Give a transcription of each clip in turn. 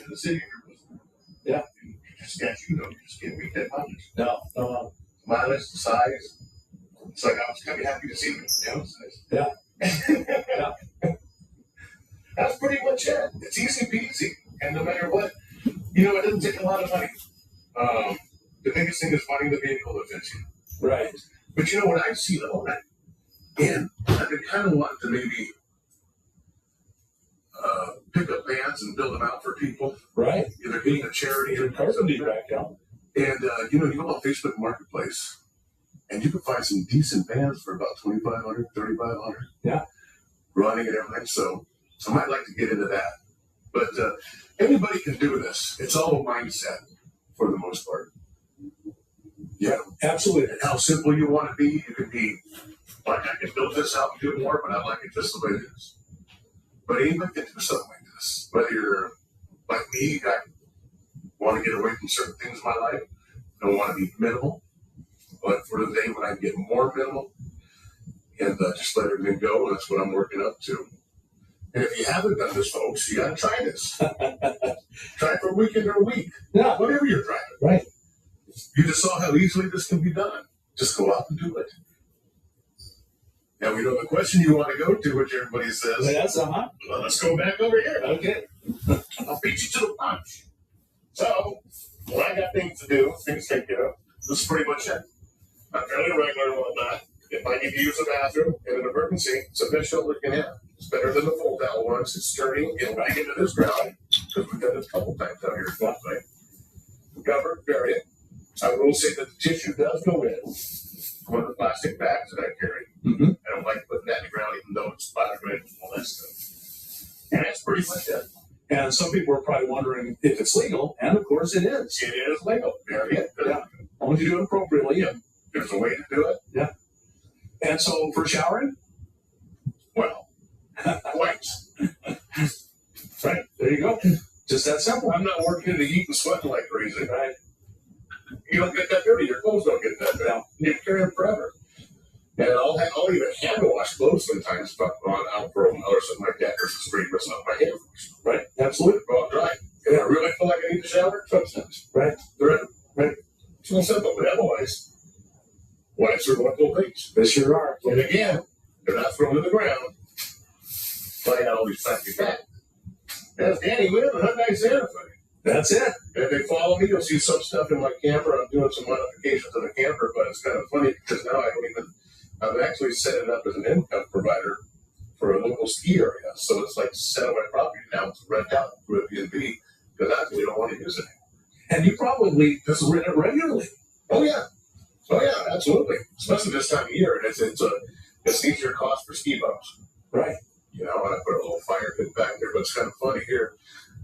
in the city. Yeah. You just can't beat that mileage. No. Mileage, the size. It's like I was kind of happy to see the size. Yeah. That's pretty much it. It's easy peasy, and no matter what, it doesn't take a lot of money. The biggest thing is finding the vehicle that fits you. Right. But what I see though, and I've been kind of wanting to maybe pick up vans and build them out for people. Right. Either being a charity or something back out. And you go on Facebook Marketplace, and you can find some decent vans for about $2,500, $3,500. Yeah. Running and everything. So I might like to get into that. But anybody can do this. It's all a mindset for the most part. Yeah. Absolutely. And how simple you want to be. You can be like, I can build this out and do more, but I like it just the way it is. But anybody can do something like this. Whether you're like me, I want to get away from certain things in my life. I don't want to be minimal. But for the day when I get more minimal and just let everything go, that's what I'm working up to. And if you haven't done this, folks, you got to try this. Try it for a weekend or a week. Yeah. Whatever you're driving. Right. You just saw how easily this can be done. Just go out and do it. Now we know the question you want to go to, which everybody says. Yes, Well, let's go back over here. Okay. I'll beat you to the punch. So, when I got things to do, things to take care of, this is pretty much it. I'm fairly regular and whatnot. If I need to use the bathroom in an emergency, it's a fish shoulder can have. It's better than the full towel ones. It's sturdy. It'll back into this ground because we've done this a couple times out here. Right? Cover, bury it. I will say that the tissue does go in one of the plastic bags that I carry. Mm-hmm. I don't like putting that in the ground, even though it's biodegradable and all that stuff. And that's pretty much it. And some people are probably wondering if it's legal, and of course it is. It is legal. Bury it. Yeah. Only you do it appropriately. Yeah. There's a way to do it. Yeah. And so for showering? Well, twice. Right. There you go. Just that simple. I'm not working in the heat and sweating like crazy. Right. You don't get that dirty. Your clothes don't get that dirty. No. You carry them forever. And I'll even hand wash clothes sometimes if I'm on Alpro or something like that. There's a spray person off my hand. Right. Absolutely. Go out dry. And I really feel like I need to shower sometimes. Right. Right. It's real simple, but otherwise, wipes are wonderful things. They sure are. And again, they're not thrown to the ground. Flying out all these plastic bags. That's Danny Wynn, a nice Santa for you. That's it. If they follow me, you'll see some stuff in my camper. I'm doing some modifications to the camper, but it's kind of funny because now I've actually set it up as an income provider for a local ski area. So it's like set on my property now to rent out through Airbnb because I actually don't want to use it. And you probably rent it regularly. Oh yeah, absolutely. Especially this time of year, and it's an easier cost for ski bumps. Right. And I put a little fire pit back there, but it's kind of funny here.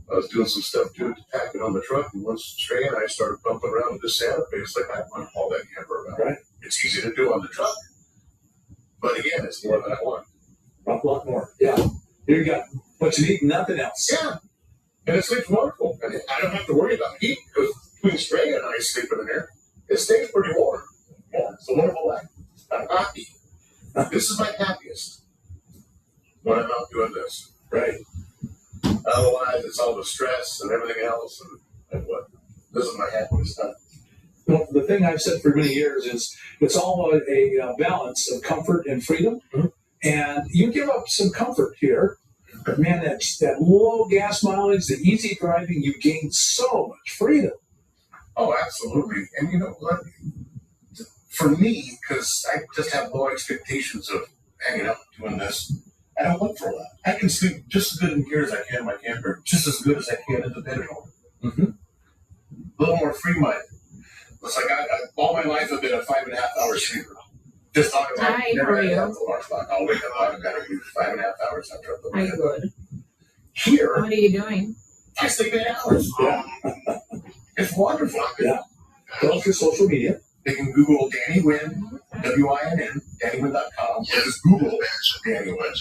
I was doing some stuff to pack it on the truck, and once Trey and I started bumping around with this Santa Fe, it's like I want to haul that camper around. Right. It's easy to do on the truck, but again, it's more than I want. A lot more. Yeah. Here you go. What you need, nothing else. Yeah. And it sleeps wonderful. And I don't have to worry about heat because between Trey and I sleeping in there, it stays pretty warm. Yeah, it's a wonderful life. I'm happy. This is my happiest when I'm out doing this. Right. Otherwise, it's all the stress and everything else. And what? This is my happiest time. Well, the thing I've said for many years is it's all a balance of comfort and freedom. Mm-hmm. And you give up some comfort here. But man, that low gas mileage, the easy driving, you gain so much freedom. Oh, absolutely. And you know what? For me, because I just have low expectations of hanging out doing this, I don't look for a lot. I can sleep just as good in here as I can in my camper, just as good as I can in the bed at home. Mm-hmm. A little more free-minded. It's like all my life I've been a 5.5 hour sleeper. Just talking about Hi, how are you? I'll wake up, I've got to do 5.5 hours after I put my I head up. would. Here, What are you doing? I sleep 8 hours. Yeah. It's wonderful. Yeah. Go through social media. They can Google Danny Wynn, WINN, DannyWynn.com. Yeah, just Google Danny Wynn.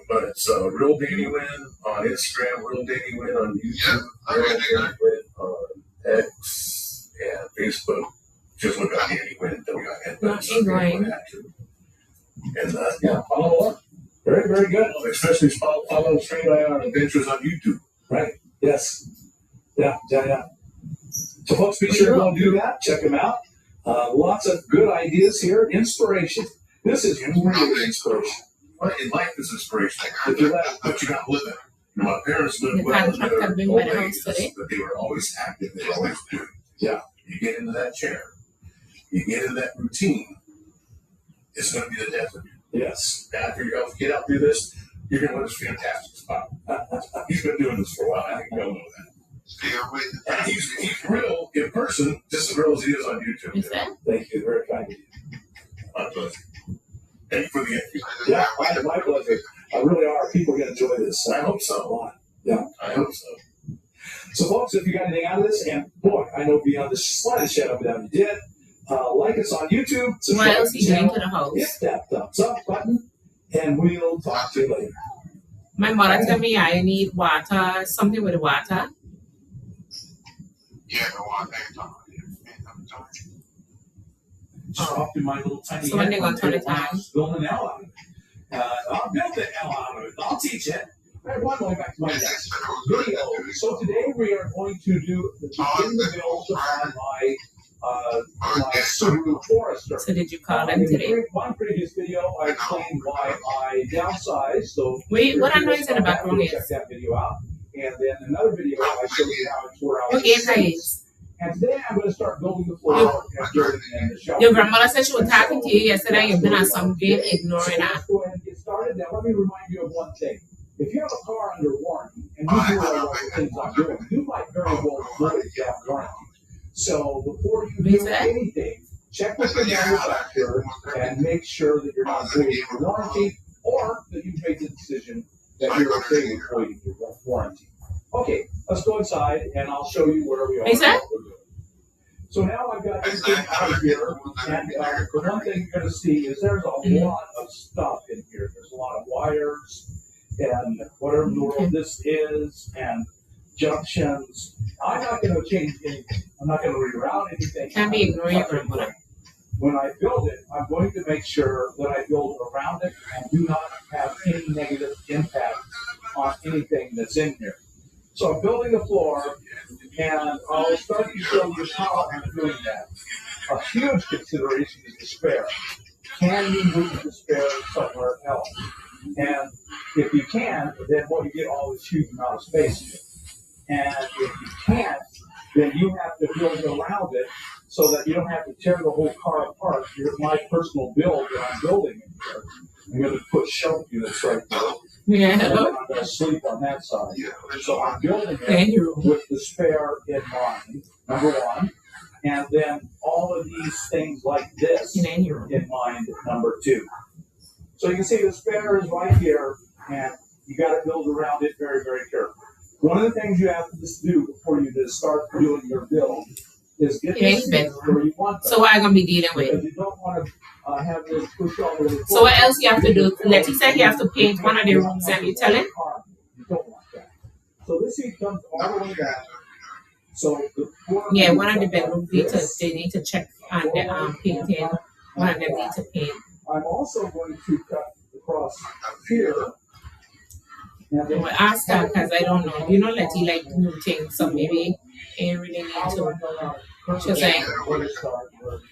But it's Real Danny Wynn on Instagram, Real Danny Wynn on YouTube, Real Danny Wynn on X and Facebook. Just look up Danny Wynn, WINN. Not England. And yeah, follow along. Very, very good. Especially follow Trey and I on adventures on YouTube. Right. Yes. Yeah. So folks, be sure to go and do that. Check them out. Lots of good ideas here. Inspiration. This is really inspiration. Well, in life is inspiration. If you let it. But you got to live it. My parents lived The well in contract their I've been old by the house ages, today. but they were always active. They always do. Yeah. You get into that chair, you get into that routine, it's going to be the death of you. Yes. And after you get out through this, you're going to win this fantastic spot. He's been doing this for a while. I think you all know that. And he's real in person, just as real as he is on YouTube. Is that? Thank you. Very kind of you. My pleasure. Thank you for the interview. Yeah, my pleasure. I really are. People are going to enjoy this. I hope A so. lot. Yeah. I hope so. So, folks, if you got anything out of this, and boy, I know beyond the slightest shadow of a doubt you did, like us on YouTube. What Subscribe else to you the doing channel, to the house? hit that thumbs up button, and we'll talk to you later. My mother told me I need water, something with the water. Yeah, the one thing Just off to my little tiny So when they head, gonna turn it on? build an L out of it. I'll build the L out of it. I'll teach it. All right, one going back to my next video. So today we are going to begin the build on my Subaru Forester. So did you call them In today? one previous video, I explained why I downsized. So Wait, what noise in the background check is? that video out. And then another video, I showed you how it's where I What was. game is? And today I'm going to start building the floor and building in the shop. Your grandmother said she was talking to you yesterday. You've been on some game ignoring her. Let's go ahead and get started. Now let me remind you of one thing. If you have a car under warranty and you do all the things I'm doing, you might very well avoid that warranty. So before you do anything, check with the manufacturer and make sure that you're not voiding your warranty or that you've made the decision that you're okay with voiding your warranty. Okay, let's go inside and I'll show you where we are. Lisa? So now I've got everything out of here, and the one thing you're going to see is there's a lot of stuff in here. There's a lot of wires and whatever in the world this is, and junctions. I'm not going to change anything. I'm not going to reroute anything. Can't be ignoring your grandmother. When I build it, I'm going to make sure that I build around it and do not have any negative impact on anything that's in here. So I'm building the floor, and I'll start to show you how I'm doing that. A huge consideration is the spare. Can you move the spare somewhere else? And if you can, then you get all this huge amount of space here. And if you can't, then you have to build around it so that you don't have to tear the whole car apart. Here's my personal build that I'm building in here. I'm going to put shelf units right there. Yeah. And I'm going to sleep on that side. So I'm building Thank it you. with the spare in mind, number one. And then all of these things like this Thank you. in mind, number two. So you can see the spare is right here, and you got to build around it very, very carefully. One of the things you have to just do before you just start doing your build is get this where you want them. So what I gonna be dealing with? Because you don't want to have this push all over the So what else you have to do? Letty said you have to paint one of the rooms, and you tell him? You don't want that. So this heat comes all the way down. So Yeah, one of the bedrooms they need to check on the painting. One of them need to paint. I'm also going to cut across here. And then Well, ask her because I don't know. You know, Letty like new things, so maybe ain't really need to. She's like,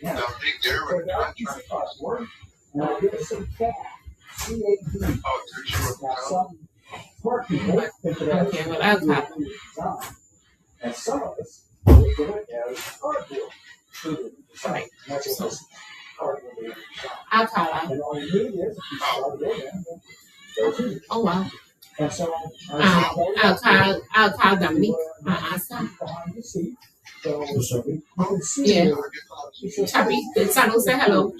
yeah. So that piece of cardboard, and I'll give it some CAD, C-A-D. Now, some smart people think that that's Okay, well, I'll cut. design. And some of us look at it as cardboard. Right. That's what this cardboard is. I'll call her. And all you need is a piece of cardboard and there's it. Oh wow. And so I'll call Dominique. I'll ask her. behind the seat. So you can see Yeah. it. Chappie, did Sanu say hello?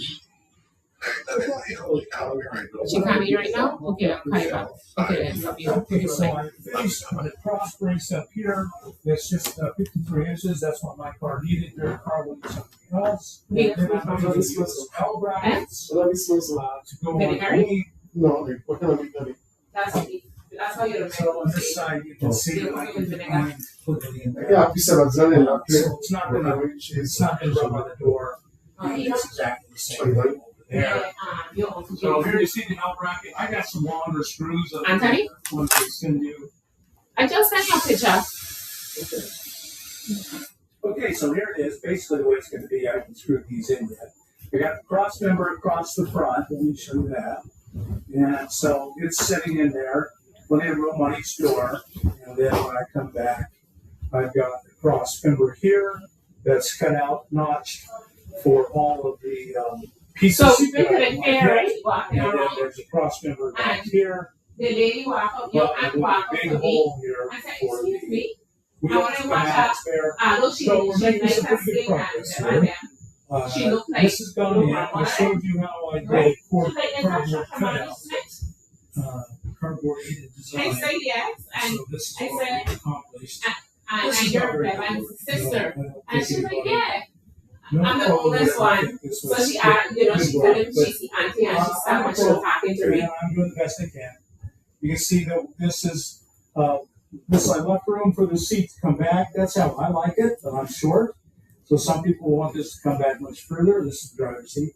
She coming right now? Okay, I'll call you back. Okay, then. Love you. Okay, so I finished the cross brace up here. It's just 53 inches. That's what my car needed. Their car will do something else. Yeah. Then I'm going to use some L brackets to go on Did it hurt? the No, what kind of big daddy? That's how you're So on this side, you can see I can put it in there. Yeah, pizza lasagne, la So it's not gonna rub on the door. It's exactly the same over there. So here you see the L bracket. I got some longer screws. Anthony? Want to extend you. I just sent you a picture. Okay, so here it is. Basically, the way it's going to be, I haven't screwed these in yet. I got the cross member across the front. Let me show you that. And so it's sitting in there, plenty of room on each door. And then when I come back, I've got the cross member here that's cut out, notched for all of the pieces. So you make it a pair, right? Walking And then around. there's a cross member back here. The lady walk up, Well, and and walk a up big to me. hole here I said, for excuse the me. wheels wanna to watch match there. Although So we're making some nice pretty good and progress slim, here. she looked like This has gone in. I showed you how I did for She's like, cardboard "Natasha, cutout, come cardboard aided I design. said yes, and So this is I what said- we accomplished. and This is not your very Bevan's good. sister. No, I don't And think she's like, anybody- yeah. no I'm the problem oldest would ever one. think this So was she, good she work, told him but, she's the auntie, and she I'm sat when she was talking to me. and I'm doing the best I can. You can see that this is this I left room for the seat to come back. That's how I like it, but I'm short. So some people want this to come back much further. This is the driver's seat.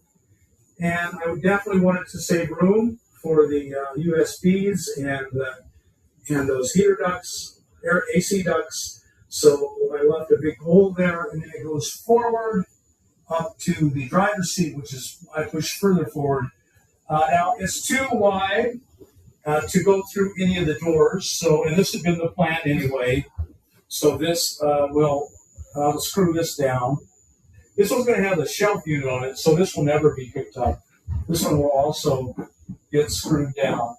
And I would definitely want it to save room for the USBs and those heater ducts, air AC ducts. So I left a big hole there, and then it goes forward up to the driver's seat, which is I push further forward. Now it's too wide to go through any of the doors. So, and this had been the plan anyway. So this will screw this down. This one's going to have the shelf unit on it, so this will never be picked up. This one will also get screwed down.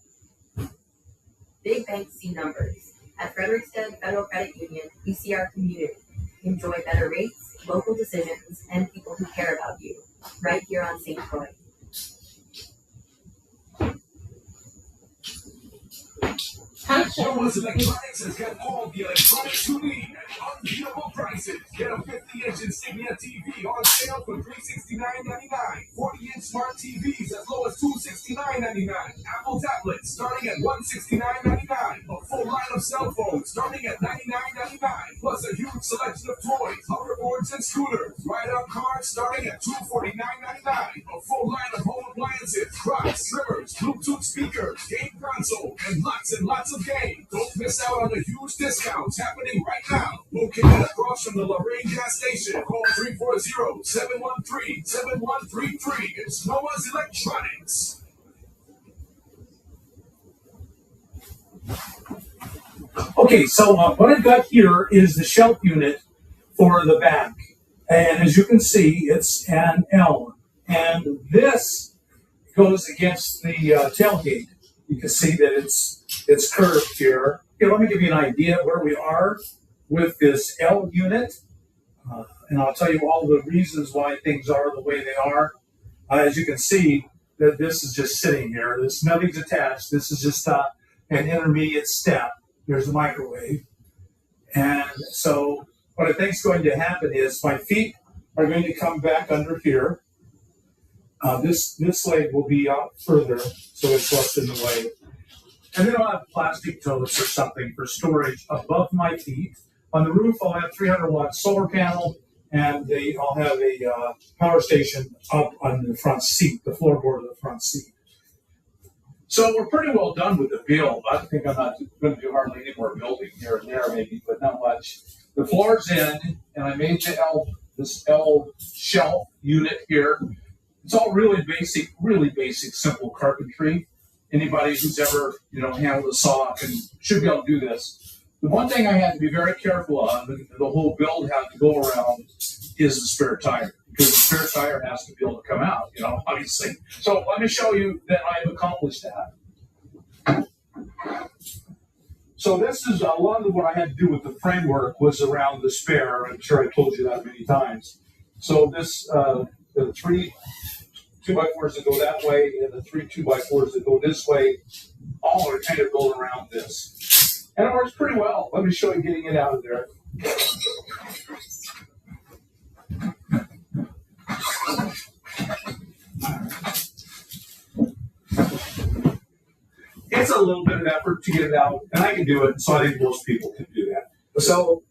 Big banks see numbers. At Frederickstead Federal Credit Union, we see our community. Enjoy better rates, local decisions, and people who care about you. Right here on St. Croix. Jones Electronics has got all the electronics you need at unbeatable prices. Get a 50-inch Insignia TV on sale for $369.99. 40-inch smart TVs as low as $269.99. Apple tablets starting at $169.99. A full line of cell phones starting at $99.99. Plus a huge selection of toys, hoverboards, and scooters. Ride-out cars starting at $249.99. A full line of home appliances, rocks, trimmers, Bluetooth speakers, game console, and lots of games. Don't miss out on the huge discounts happening right now. Located across from the Lorraine gas station. Call 340-713-7133. It's Noah's Electronics. Okay, so what I've got here is the shelf unit for the back. And as you can see, it's an L. And this goes against the tailgate. You can see that it's curved here. Here, let me give you an idea of where we are with this L unit. And I'll tell you all the reasons why things are the way they are. As you can see, that this is just sitting here. Nothing's attached. This is just an intermediate step. There's the microwave. And so what I think is going to happen is my feet are going to come back under here. This leg will be out further, so it's less in the way. And then I'll have plastic totes or something for storage above my feet. On the roof, I'll have 300-watt solar panel, and I'll have a power station up on the front seat, the floorboard of the front seat. So we're pretty well done with the build. I think I'm not going to do hardly any more building here and there, maybe, but not much. The floor's in, and I made this L shelf unit here. It's all really basic, simple carpentry. Anybody who's ever, handled a saw should be able to do this. The one thing I had to be very careful of, and the whole build had to go around, is the spare tire. Because the spare tire has to be able to come out, obviously. So let me show you that I've accomplished that. So this is a lot of what I had to do with the framework was around the spare. I'm sure I told you that many times. So this, the 3 2x4s that go that way and the 3 2x4s that go this way, all are kind of going around this. And it works pretty well. Let me show you getting it out of there. It's a little bit of effort to get it out, and I can do it, so I think most people can do that. So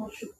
Oh shoot.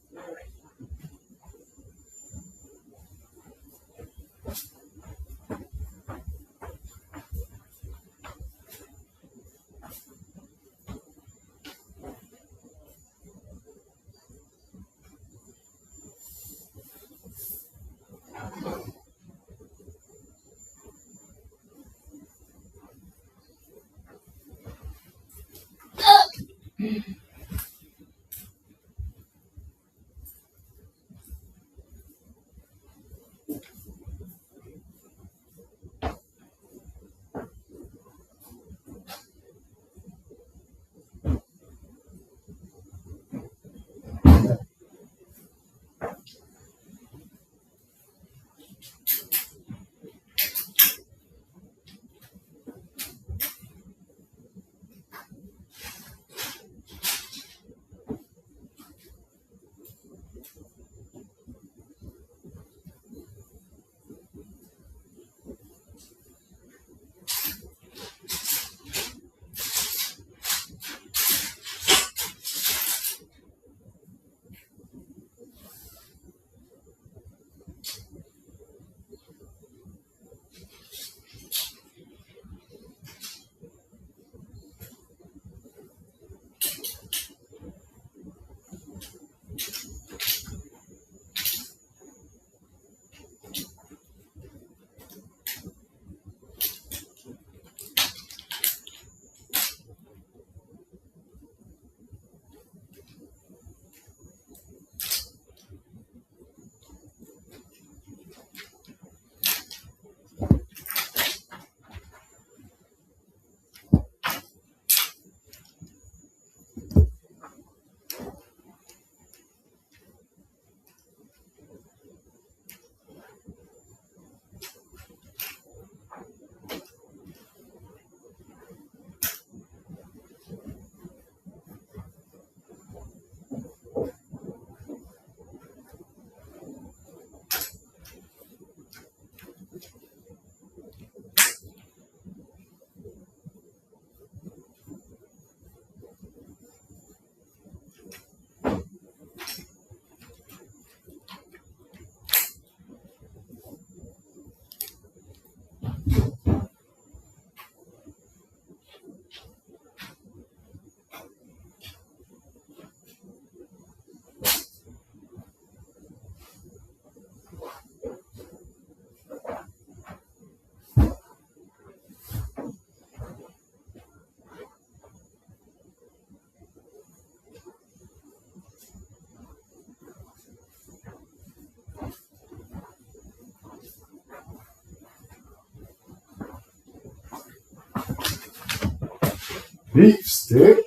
Beef stick?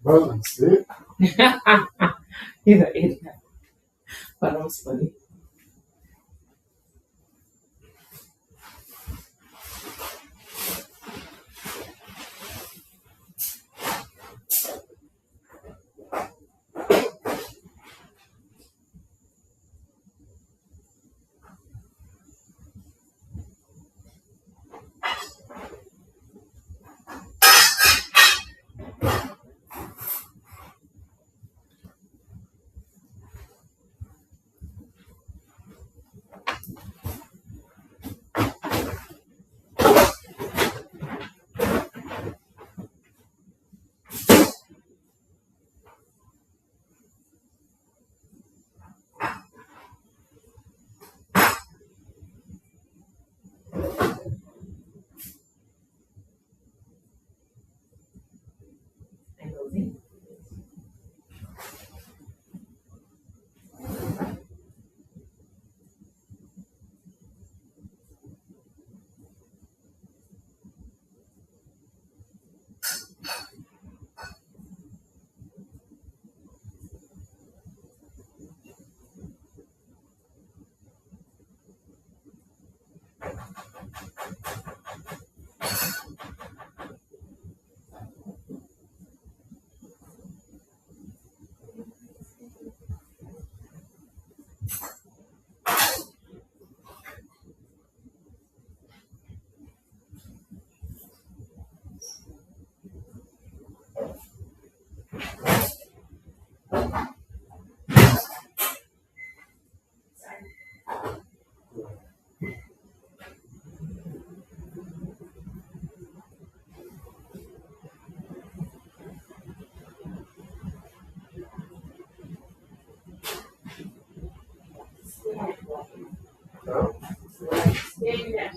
Button stick? You're an idiot. But that was funny.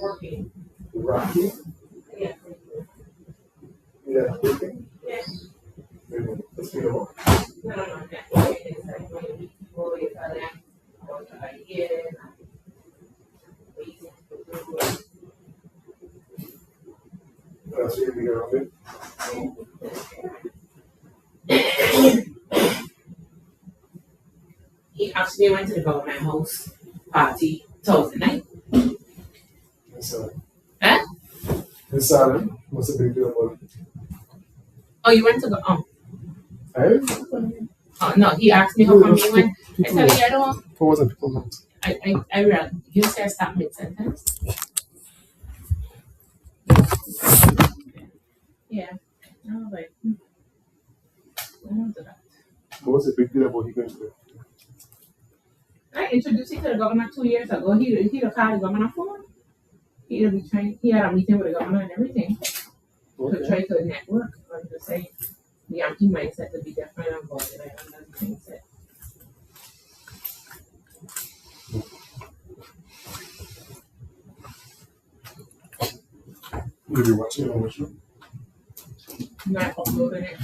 working. Rocky? Yeah. Yeah, working? Yeah. Let's get on. No, networking is like when you people you tell them what you get and waiting to do it. That's what we got on He actually went to the government house party Thursday night. Huh? It's silent. What's the big deal about it? Oh, you went to the Hey? oh no, he asked me how come you went. I said I don't People. I read you said stop mid sentence. Yeah. I was like, I don't do that. What's the big deal about he going to I introduced him to the governor 2 years ago. He called the governor phone. He had a meeting with the governor and everything to try to network. I'm just saying the Yankee mindset to be different and about it. I don't think so. Did you watch it on which one? Not uploading it.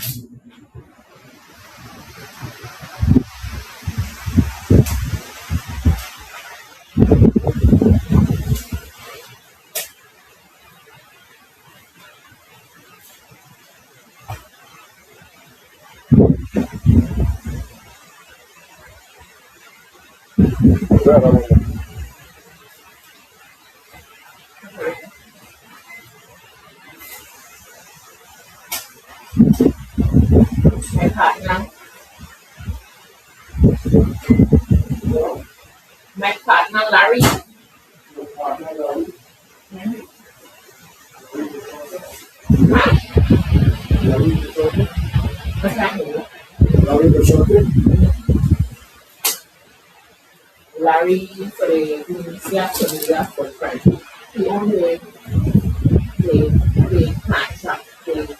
My partner. My partner Larry. What's that? Larry for the Jamila for friend. He owned the plant shop, the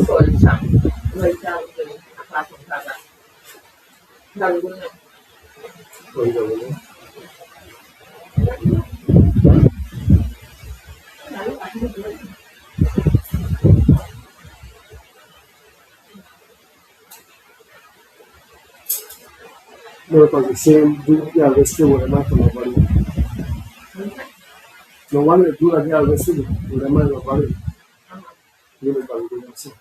soil shop, right down the apartment plaza. Larry will know. No, because the same do the arrested with a man from nobody. No one will do that they arrested with a man from nobody. You know, but we don't see.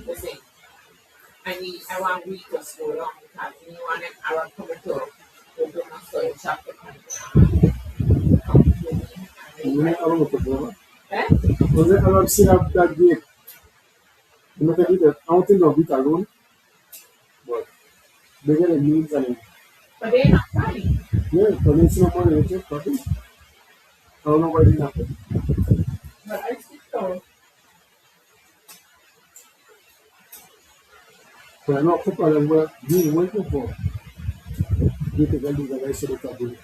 Listen, I want to read to slow down because you want an Arab coming to open a soil shop to come to me. I don't know what to Eh? was it Arab seen up that gate? You know, I don't think they'll beat alone, but they get a means and But they're not funny. yeah, but it's no money, it's just nothing. I don't know why it didn't happen. But I still don't. But I'm not prepared where you waiting for. You can do the rest of the taboo.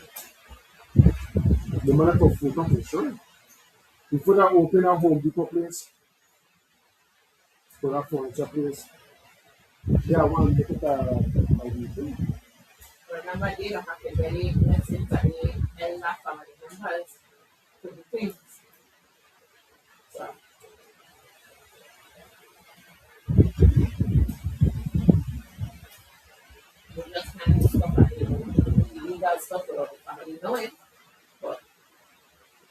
The man for food, not for sure. Before that open a Home Depot place, for that furniture place, yeah, I want to make it a meeting. Remember, they don't have to very blessings and the elder family members to do things. So, we just manage stuff and the legal stuff without the family knowing. But,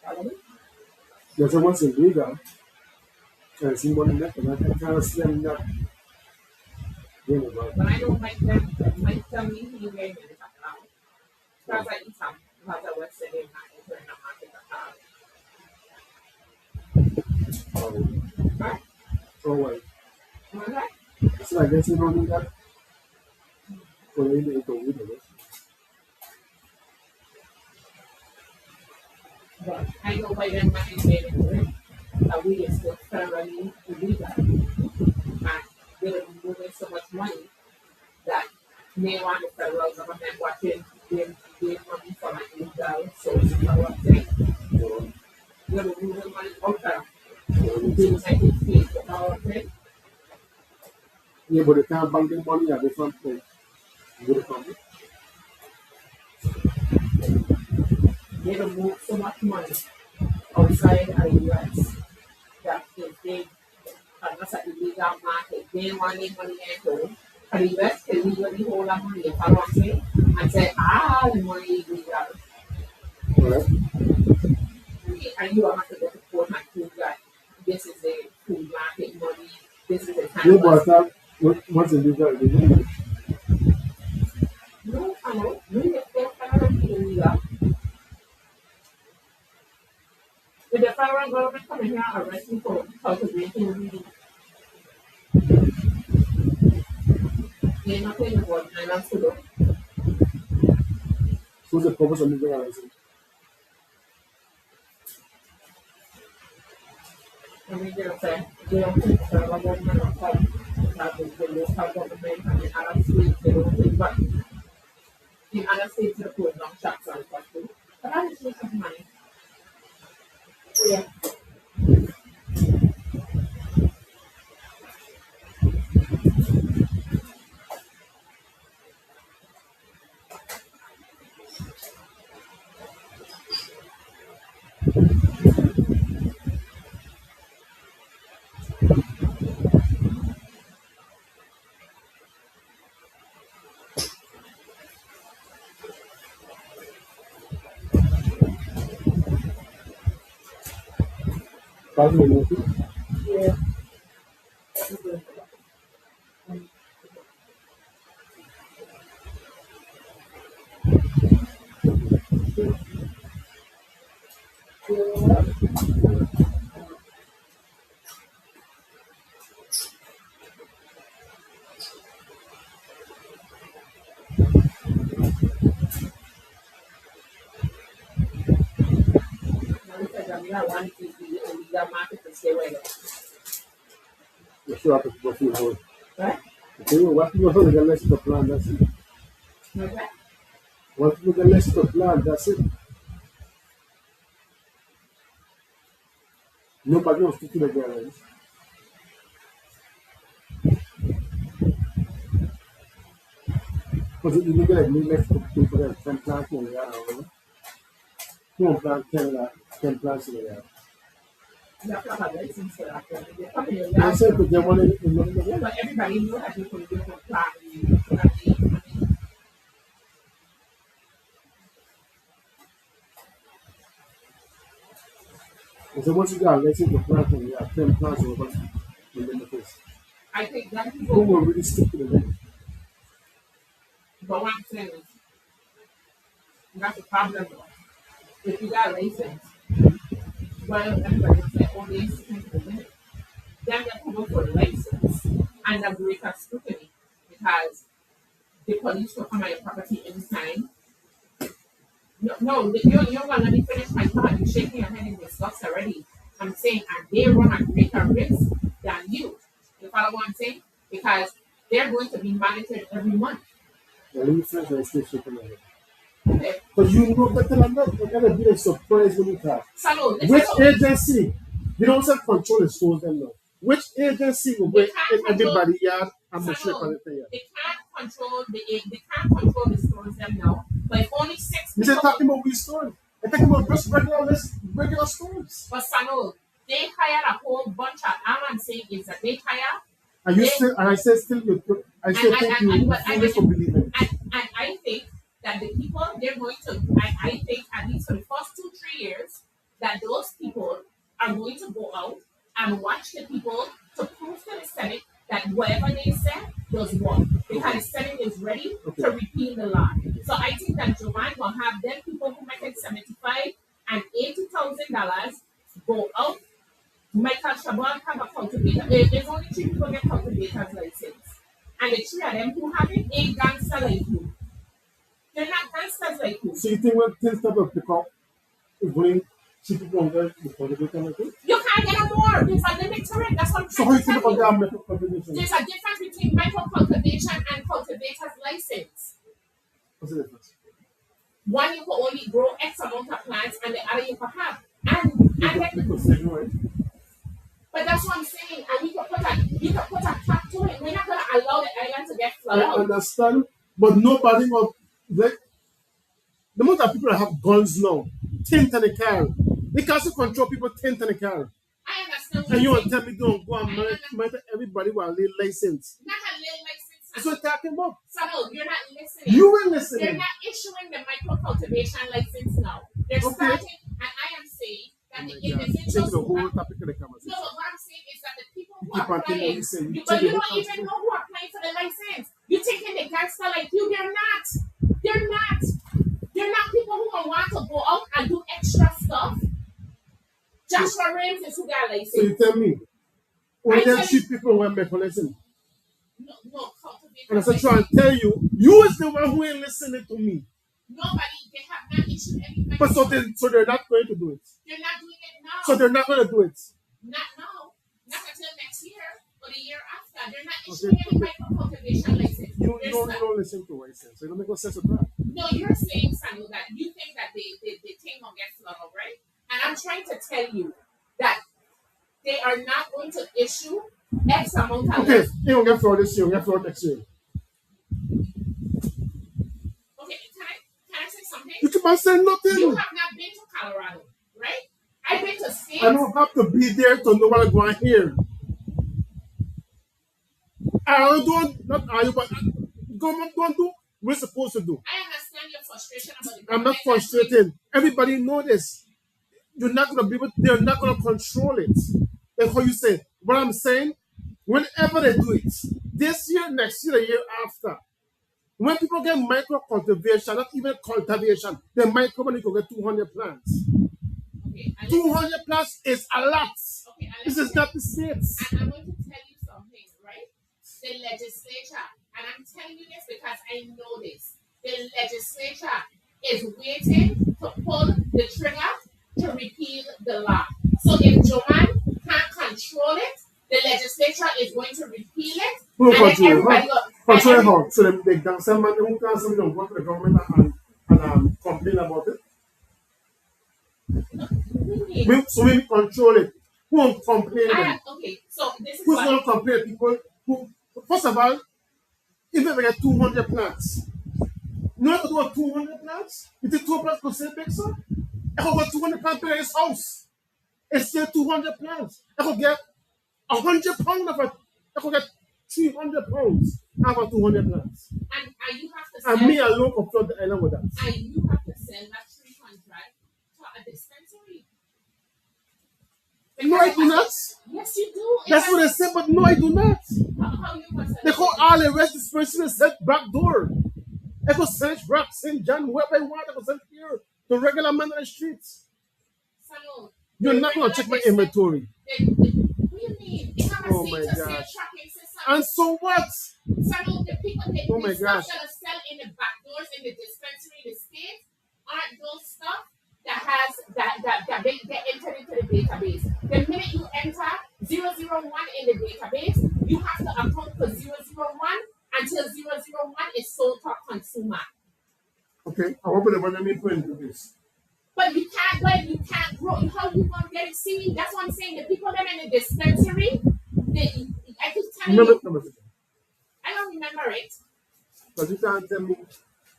probably. There's someone's illegal, and see one in that, and I can't see them not doing it right. When I know Mike tell me he made me the around. Because I eat some, because I was sitting and entering the market. Oh, wait. Okay? So I guess you don't need that. So you need to read it. But I know by then money is made into it. We is still federally illegal. And they will be moving so much money that they want the federal government watching them give money from an illegal source. You know what I'm saying? So, They will be moving money out of the United States. You know what I'm saying? yeah, but they can't bank the money at different place. Good economy. They will move so much money outside of the US that if they are not at the legal market, they want their money at home. And the US can legally hold that money, if I want to say, and say, the money is legal. Alright. And you are not going to report and prove that this is a food market money, this is a Yeah, kind but I of. thought, what's illegal? Illegal. No, I know. No, they're federally illegal. If the federal government come in here and arrest you for cultivating weed, they're not paying about islands to go. So what's the purpose of legal license? I mean, they'll say, they don't think the federal government will come because the local government and the other states, they don't think, but in other states, they're putting down shots on stuff too. But I just make some money. Yeah. Pardon me, Lucy. Yeah. Jamila wanted to be in the market to stay away. You sure have to go through the Right? okay, what people know the list of plan, that's it. Okay. Once you get the list of plan, that's it. Nobody wants to do the guidelines. Because you look at me, let's put people that 10 plants in the yard, right? 2 plant, 10 plants in the yard. You have to have a license for that. They come in your I yard. said, put their money in the yard. But everybody knows that you can do a plan. I said, once you got a license to plant in the yard, 10 plants over in the place. I think that Who people, will really stick to the limit? but what I'm saying is, that's the problem though. If you got a license, well, everybody will say, oh, they're sticking to the limit. Then they come up for the license and the greater scrutiny because the police will come at your property anytime. No, you're gonna let me finish my thought. You're shaking your head in disgust already. I'm saying, and they run a greater risk than you. You follow what I'm saying? Because they're going to be monitored every month. Now, let me finish my still shaking my head. Okay. But you know better than that. You're going to be a surprise when you have. So, Which agency? They don't say control the stores them now. Which agency will They wait can't in everybody yard and so make sure for yard? they can't control the stores them now. But if only 6 We people. say talking about we stores. I'm talking about just regular stores. But Sano, they hired a whole bunch of. All I'm saying is that they hire. And you still, and I say still, I still think you fully for believing. And I think that the people they're going to. I think at least for the first 2-3 years that those people are going to go out and watch the people to prove to the Senate that whatever they said does work. Because the Senate is ready to repeal the law. So I think that Joanne will have them people who make $75,000 and $80,000 go out. Michael Shabbat have a cultivator. There's only 3 people get cultivators license. and the three of them who have it ain't gangster like you. They're not gangsters like you. So you think when things start to pick up, it's going to keep on there before they become like this? You can't get no more. There's a limit to it. That's what I'm So trying how to you think tell about you. that method cultivation? There's a difference between micro cultivation and cultivator's license. What's the difference? One you can only grow X amount of plants, and the other you can have. And then, People say no, right? but that's what I'm saying. And you can put a cap to it. We're not gonna allow the island to get flooded I out. understand, but nobody will, like, the amount of people that have guns now, 10 to the car, they can't still control people 10 to the car. I understand what And you you're want to saying. tell me don't go and monitor everybody with a little license. Not a little license. That's what I'm talking about. Samuel, you're not listening. You were They're listening. not issuing the micro cultivation license now. They're Okay. starting, and I am saying that Oh the my God. individuals Change the who whole have, topic of the no, conversation. but what I'm saying is that the people You who keep are on thinking what applying, you say. You but change you the whole don't even conversation. know who are applying for the license. You're taking the gangster like you. They're not. They're not. They're not people who want to go out and do extra stuff. Joshua Rames is who got a So you license. tell me, when I there tell are cheap people who make a lesson, No, cultivate. and I said, try and tell you, you is the one who ain't listening to me. Nobody, they have not issued any But so, micro. they're not going to do it. They're not doing it now. So they're not going to do it. Not now. Not until next year or the year after. They're not Okay, issuing any okay. micro cultivation license. You They're don't listen to what I say. So it don't make no sense with that. No, you're saying, Samuel, that you think that the thing will get flooded, right? And I'm trying to tell you that they are not going to issue X amount of Okay, you don't get floor this year, you get floor next year. Okay, can I say something? You keep on saying You nothing. have not been to Colorado, right? I've been to states. I don't have to be there to know what I'm going here. I don't, not are you, but government don't do what we're supposed to do. I understand your frustration about the I'm not government. frustrated. Everybody know this. You're not gonna be able. They're not gonna control it. That's what you say. What I'm saying, whenever they do it, this year, next year, the year after, when people get micro cultivation, not even cultivation, they might come and you can get 200 plants. Okay, 200 plants is a lot. okay, This is not the States. and I'm going to tell you something, right? The legislature, and I'm telling you this because I know this, the legislature is waiting to pull the trigger to repeal the law. So if Joanne can't control it, the legislature is going to repeal it, Who and then control it? everybody will. Control it how? So they can send money, who can send them go to the government and complain about it? So we control it. Who won't complain then? Okay, so this is Who's what. going to complain? People who, first of all, even if they get 200 plants, you know what 200 plants? You think 200 plants could say big, sir? I could get 200 plants in his house. It's still 200 plants. I could get 100 pounds of it. I could get 300 pounds out of 200 plants. And you have to sell. And me alone could flood the island with that. And you have to sell that 300 to a dispensary. No, I do not. Yes, you do. That's what I said, but no, I do not. How you gonna sell They it? call all the rest dispensary set back door. I could send Rock, St. John, wherever I want, I could send here. The regular man on the streets. Salon. You're not going to check my inventory. What do you mean? They have a Oh my seat to sell gosh. tracking system. And so what? Salon, the people, Oh my the stuff gosh. that are sell in the back doors in the dispensary in the States aren't those stuff that has that they get entered into the database. The minute you enter 001 in the database, you have to account for 001 until 001 is sold to a consumer. Okay, I hope the one me put into this. But you can't grow. How you gonna get it? See, that's what I'm saying. The people that are in the dispensary, I keep telling Remember, you, I don't remember it. but you can't tell me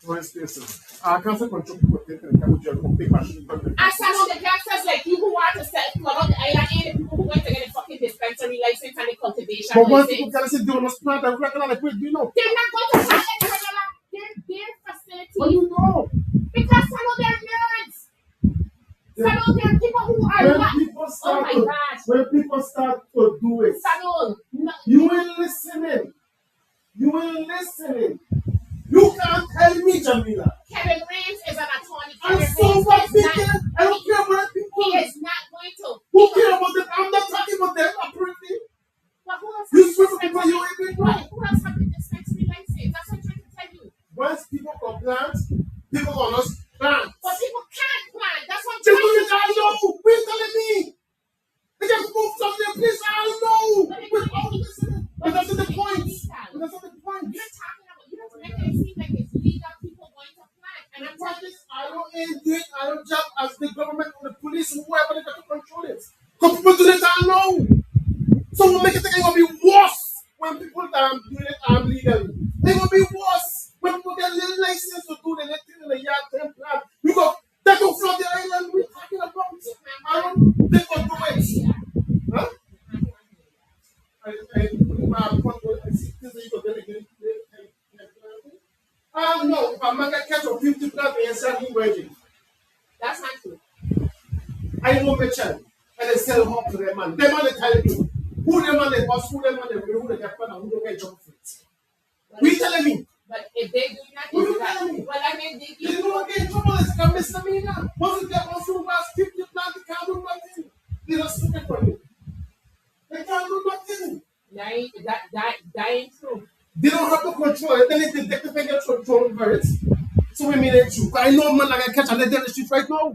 one space. I can't say control people taking the camera and take machine. And some of the gangsters like you who want to sell flood on the island and the people who went to get a fucking dispensary license and the cultivation But once people license. can say do not plant and regular like wait, do you know? They're not going to plant it regular. Their facility. But you know. Because some of them nerds. Some of them people who are When not. people Oh start my to, God. when people start to do it, Salon. No, you ain't listening. You ain't listening. You can't tell me, Jamila. Kevin Raines is an attorney. And Kevin so Raines what is people? not. I don't care about people. He is not going to. Who care about them? I'm not talking about them, apparently. But who else You have speak the to people dispensary? you ain't been Who else have the dispensary legally. It will be worse when people get little license to do the next thing in the yard time plan. You go take off from the island we're talking about. I don't think we'll do it. Huh? No, if I'm not gonna catch a 50 plus and send me wedding. That's not true. I know my child. And they sell home to their man. Their man they tell you who their man they boss, who their man they get fun and who don't get job for it. What you telling me? But if they do not, What you telling me? well, I mean, they You don't get in trouble, it's a misdemeanor. Once you get one through about 50 plus, they can't do nothing. They don't stick it for you. They can't do nothing. that ain't true. They don't have to control it. Then they detective can get control over it. So we mean it's true. I know man like I catch and they're in the street right now.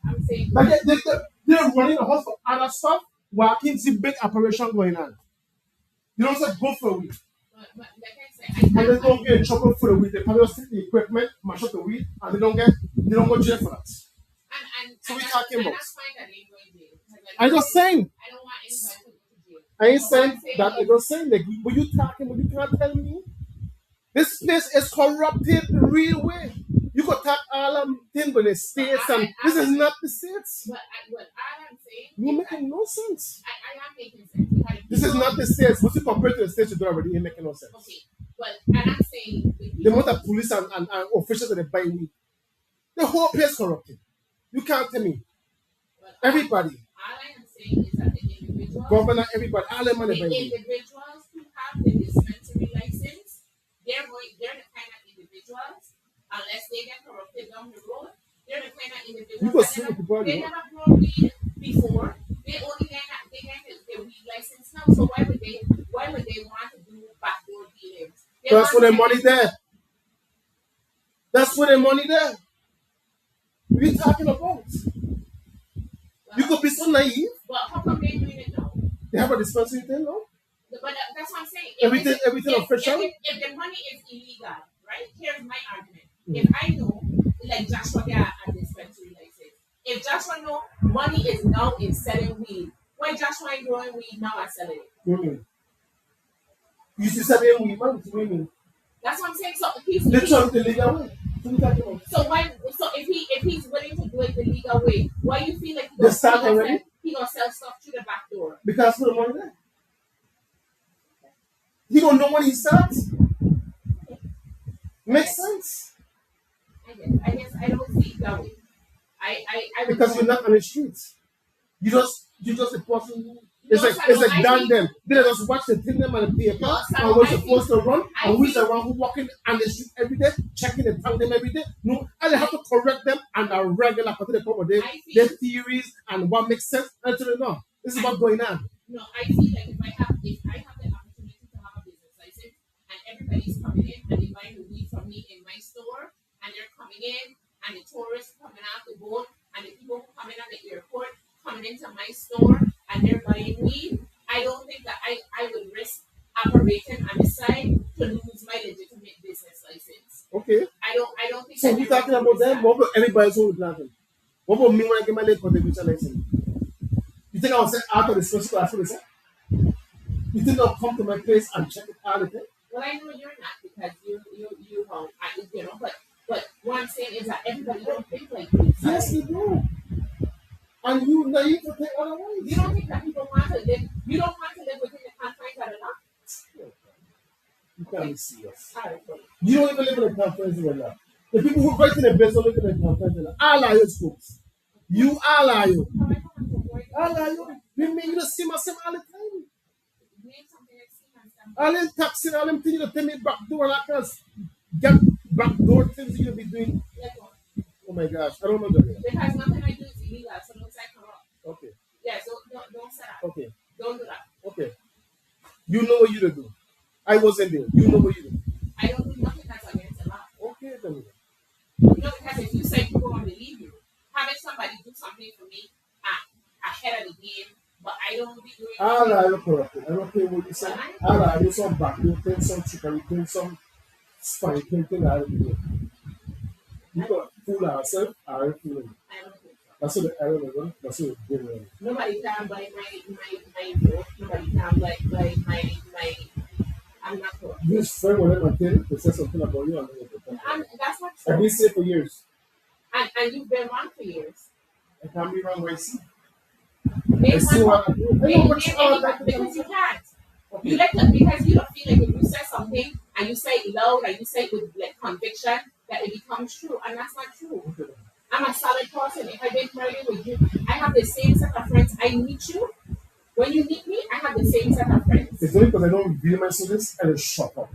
I'm saying, Like they're running the house for other stuff while I can see big operation going on. You don't say go for a week. but like I said, And they don't get in trouble for the week. They probably just take the equipment, mash up the weed, and they don't go jail for that. So we talking about. that's fine that they go in jail. I'm just saying. I don't want anybody to go to jail. I ain't saying that. I'm just saying that. What you talking about? You can't tell me. This place is corrupted the real way. You could talk all of things with the states, and this is not the states. What I'm saying, You're making no sense. I am making sense. This is not the states. Once you compare to the states, you do already ain't making no sense. Okay, and I'm saying The amount of police and officials that they buy weed, the whole place corrupted. You can't tell me. Everybody, all I am saying is that the individuals, governor, everybody, all them money the buy weed. individuals who have the dispensary license, they're the kind of individuals, unless they get corrupted down the road, they're the kind of individuals You go see the people. they never grown weed before. They only get the weed license now. So why would they want to do backdoor dealings? That's where the money there. That's where the money there. What are you talking about? You could be so naive. But how come they doing it now? They have a dispensary thing, no? But that's what I'm saying. Everything If official. If the money is illegal, right? Here's my argument. If I know, like Joshua got a dispensary license, if Joshua know money is now in selling weed, why Joshua ain't growing weed now and selling it? Mm-hmm. You should sell them weed, man. Women. That's what I'm saying. So he's They try the legal way. So if he's willing to do it the legal way, why you feel like They start already? he gonna sell stuff through the back door? Because for the money there. He don't know when he starts. Makes sense. I guess I don't see it that way. I would Because go- you're not on the streets. You just a person who it's No, like sir, it's no, like I done think- them. They just watch the thing them on the paper No, sir, and we're I think- supposed to run I and we're think- the one who walking on the street every day, checking and telling them every day. No, and they have to correct them and a regular part of the couple I think- their theories and what makes sense until no. This is what's going on. No, I feel like if I have the opportunity to have a business license and everybody's coming in and they're buying the weed from me in my store and they're coming in and the tourists coming off the boat and the people who come in at the airport coming into my store and they're buying weed, I don't think that I would risk operating on the side to lose my legitimate business license. Okay. I don't think So that we're I talking would about risk them. that. What about everybody's who is nothing? What about me when I get my leg contribution license? You think I will say out of the special class for this? You think I'll come to my place and check it out of it? Well, I know you're not because you know, but what I'm saying is that everybody don't think like this. Yes, you do. And you naive to think otherwise. You don't think that people want to live? You don't want to live within the confines of the law? You can't be serious. All right, so You don't even live in a conference right now. The people who write in the best don't live in a conference right now. All are you, folks. You all are you. how I come to avoid All are you. You mean you don't see myself all the time. name something like Siemens. All them taxing, all them things you tell me back door and I can get back door things you'll be doing. Let go. Oh my gosh, I don't know that. Because nothing I do is illegal, so don't say corrupt. Okay, Yeah, so don't say that. okay, Don't do that. okay. You know what you to do. I wasn't there. You know what you do. I don't do nothing that's against the law. Okay, then. You know, because if you say people want to leave you, having somebody do something for me ahead of the game, but I don't be doing All are you corrupted. I don't care what you say. All are you some backdoor thing, some trickery thing, some spy thing, all you do. You got fool ourselves, I ain't fooling you. I don't think so. That's what the error is, right? That's what the error is. Nobody can buy my vote. Nobody can buy my This friend will never tell you to say something about you and then you pretend. And that's not I've true. been saying for years. And you've been wrong for years. I can't be wrong when I see. Name I see one what I do. I know what you are like. because you can't. You let them because you don't feel like if you say something and you say it loud and you say it with like conviction that it becomes true, and that's not true. I'm a solid person. If I've been flirting with you, I have the same set of friends. I meet you. When you meet me, I have the same set of friends. It's only because I don't reveal my secrets and I shut up.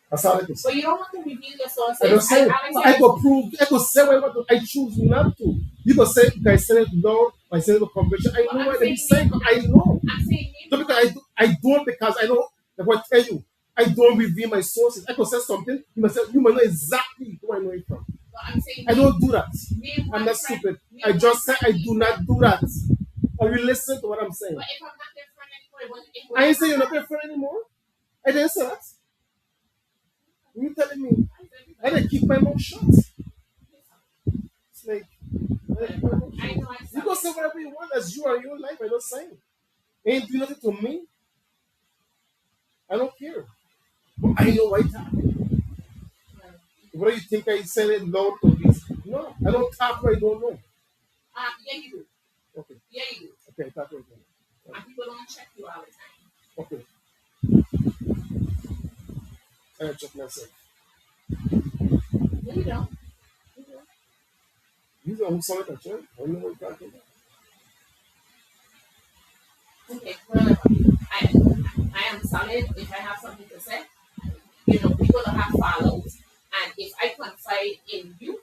That's all it is. But you don't have to reveal your sources. I don't say I could prove, I could say what I want to. I choose not to. You could say, I said it loud, I said it with conviction. I know what they're saying, but I know. I'm saying So because I don't because I know, like what I tell you, I don't reveal my sources. I could say something, you might know exactly who I know it from. but I'm saying I don't do that. name I'm one not friend- stupid. name I one just say I friend do you not have. do that. Or you listen to what I'm saying. But if I'm not their friend anymore, I ain't saying you're not my friend anymore. I didn't say that. You telling me I didn't keep my mouth shut. It's like I didn't keep my mouth I shut. know I You can say whatever you want as you are in your life. I don't say. Ain't do nothing to me. I don't care. But I know why talk. What do you think I said it loud to this? No, I don't talk where I don't know. Yeah, you do. Okay. Yeah, you do. Okay, talk right now. And people don't check you all the time. Okay. I check myself. No, you don't. You don't sound like a church. I know what you're talking about. Okay, well, I am solid if I have something to say. You know, people don't have follows. And if I confide in you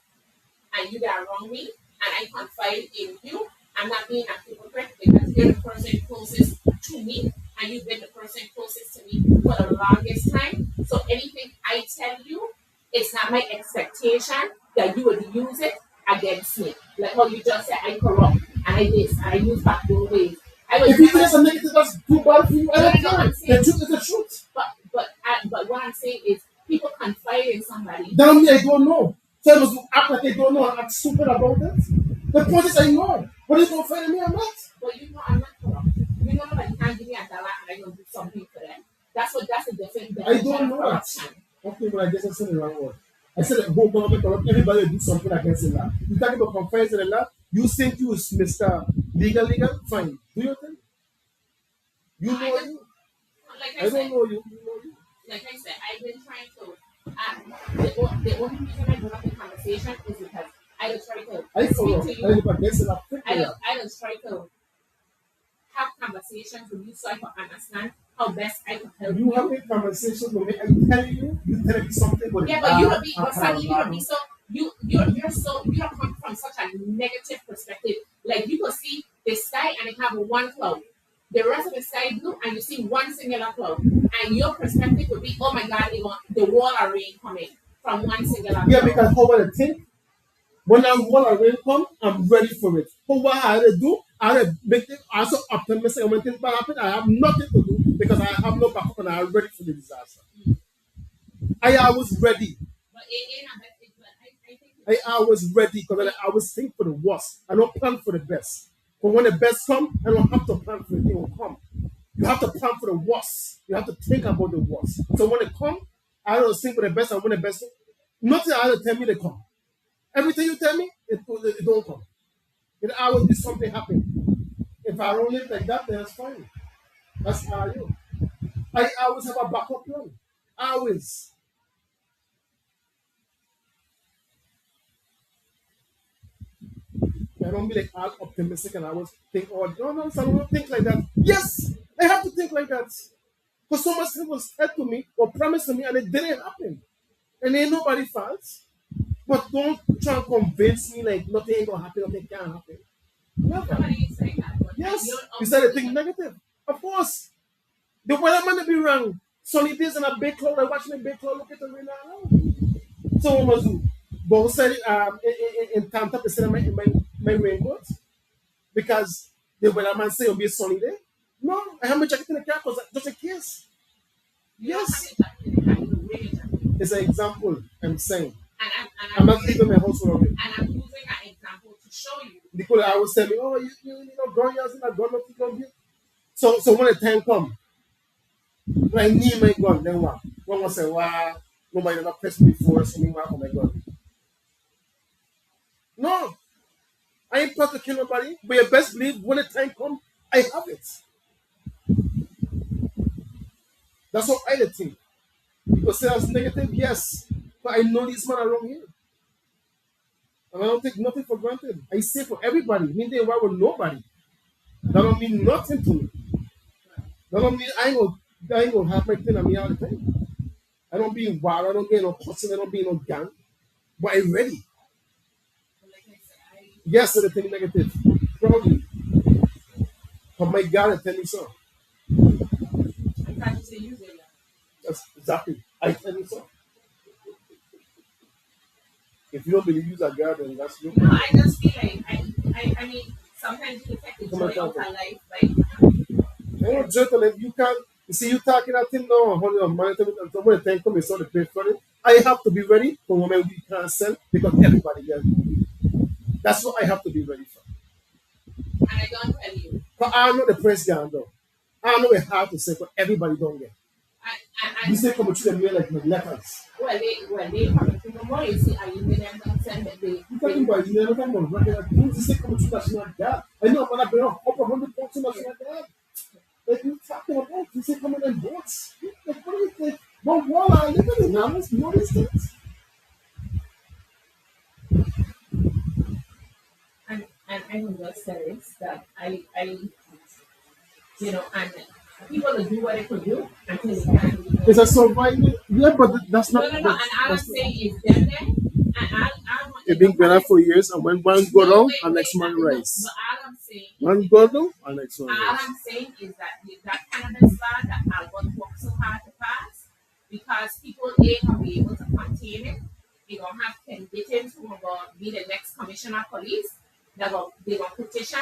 and you got wrong me and I confide in you, I'm not being a hypocrite because you're the person closest to me and you've been the person closest to me for the longest time. So anything I tell you, it's not my expectation that you would use it against me. Like how you just said, I corrupt and I this and I use backdoor ways. I would If you never- think something negative that's too bad for you, I don't No, care. I'm The saying- truth is the truth. But what I'm saying is people confide in somebody. Damn me, I don't know. Tell us to act like I don't know and act stupid about it. The point is I know. But you don't find me, I'm not. But you know I'm not corrupt. You know nobody can give me a dollar and I don't do something for them. That's the difference. I don't know that. Okay, but I guess I said the wrong word. I said that go government corrupt, everybody do something against the law. You talking about compliance in the law? You think you is Mr. Legal, fine. Do your thing. You know you. Like I I said, don't know you. You know you. like I said, I've been trying to. The only reason I bring up the conversation is because I don't try to I speak corrupt. to I you. live against the law. I don't try to have conversations with you so I can understand how best I can help You you. having conversations with me, I tell you telling me something, but Yeah, but you don't be, but Sunny, you don't be so you're so you don't come from such a negative perspective. Like you could see the sky and it have one cloud. The rest of the sky blue and you see one singular cloud. And your perspective would be, oh my god, the wall of rain coming from one singular cloud. yeah, because how I think when I want a rain come, I'm ready for it. But what I had to do, I had to make it also optimistic. And when things bad happen, I have nothing to do because I have no backup and I'm ready for the disaster. I was ready. But it ain't a bad thing, but I think I was ready because I always think for the worst. I don't plan for the best. But when the best come, I don't have to plan for it. It will come. You have to plan for the worst. You have to think about the worst. So when it come, I don't think for the best and when the best, nothing I have to tell me they come. Everything you tell me, it don't come. It always be something happen. If I don't live like that, then it's fine. That's how I do. I always have a backup plan. Always. I don't be like all optimistic and I always think, oh, no, so I don't think like that. Yes, I have to think like that. Because so much thing was said to me or promised to me and it didn't happen. And ain't nobody faults. But don't try and convince me like nothing ain't gonna happen, nothing can't happen. Never. somebody is saying that. But Yes, you're you said a thing negative. Of course. The weatherman may be wrong. Sunny days and a big cloud. I watch my big cloud look at the rain now. So what must do? But who said in Tampa instead of my raincoat? Because the weatherman say it'll be a sunny day. No, I have my jacket in the car because just in case. Yes. It's an example I'm saying. I'm not leaving my house for it. And I'm using an example to show you. Because I was telling me, oh, you know, gun yours, gun nothing come here. So when the time come, when I need my gun, then what? One will say, wow, nobody ever pressed me before, so me, oh my God. No, I ain't about to kill nobody, but you best believe when the time comes, I have it. That's what I think. People say that's negative, yes, but I know these men around here. And I don't take nothing for granted. I say for everybody, mean they work with nobody. That don't mean nothing to me. That don't mean I ain't gonna have my thing on me all the time. I don't be in war, I don't get no cussing, I don't be in no gang. But I'm ready. Yes, anything negative. Probably. But my God, I tell you so. I'm trying to say you there. That's exactly. I tell you so. If you don't believe you're a God, then that's your No, problem. I just feel like I mean sometimes you take the Come on, joy out of come on. life, like I don't joke on it. You can't. You see, you talking that thing now, hold on, man. When the time comes, it's not the pay for it. I have to be ready for when we can't sell because everybody gets it. That's what I have to be ready for. and I don't tell you. But I know the price gone though. I know it's hard to say, but everybody don't get. You say come to the mail like letters. Well they come to the more you see I even them don't send that they You talking about you never come on regular things. You say come to national guard. I know when I've been up 100 points to national guard. Like you talking about, you say come on in boats. Like what do you think? But while I live in the numbers, you know these things. and I will just say this that I you know and people will do what they could do until they can't do It's it. a survival. Yeah, but that's No, not. no, no. And That's, all I'm that's not. saying is them there, and I want It's them been to going on fight. for years, and when one go No, down, wait, and wait. next man No, rise. but all I'm saying One is go down, and next one all rise. I'm saying is that with that cannabis law that Albert worked so hard to pass, because people ain't gonna be able to contain it. They're gonna have candidates who are gonna be the next commissioner of police. They're gonna petition.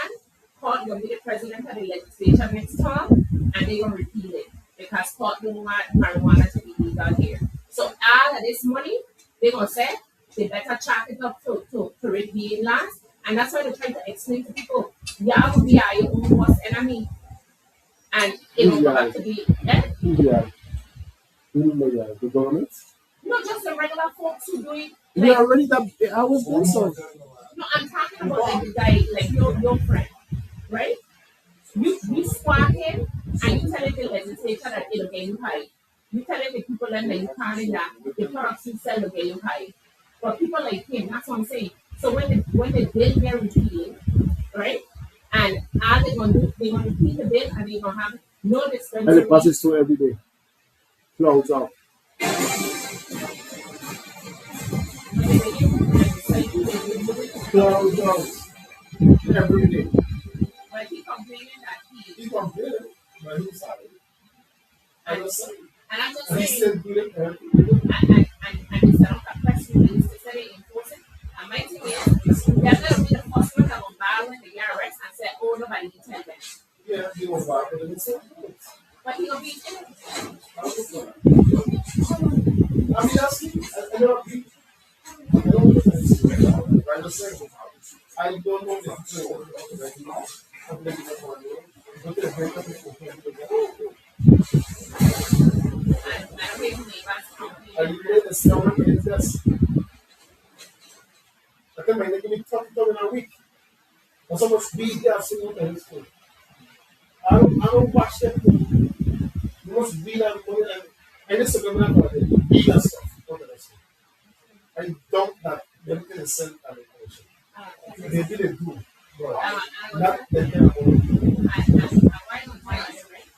Court gonna be the president of the legislature next term, and they're gonna repeal it because court don't want marijuana to be legal here. So all of this money, they're gonna say they better chalk it up to it being last. And that's why they're trying to explain to people, y'all will be your own worst enemy. And it will Who's go the back to be eh? Who's the Who's the government? Not just the regular folks who do it. We Like, already that I was doing so. no, I'm talking about like the guy, like your friend, right? You squawk him and you telling the legislature that it'll get you high. You telling the people that you can't that the products you sell will get you high. But people like him, that's what I'm saying. So when the bill get repealed, right? And all they're gonna do, they're gonna repeal the bill and they're gonna have no And dispensary. it passes through every day. Clouds out. Clouds out. Every day. But he complaining that he He complaining, but he's happy. and, Understand? and I'm just And he saying still doing it every day. and instead of a press release to say they enforce it, and my thing is they're gonna be the first one that will bow when they get arrested and say, oh nobody can tell them. Yeah, he was back and then said, But he gonna be in it. I mean, that's it. I don't think. I don't know if it's right. Just saying. I don't know if it's true. I'm making up one name. Look at the break up before we can do that. And I don't even Are you ready to sell it? It's just. I think my nigga need $20 a week. Or so much weed there, I've seen what the school. I don't watch them. You must weed and money and just a government for the weed and stuff. I don't that them can send an information. They didn't do. But not the kind of money. why don't I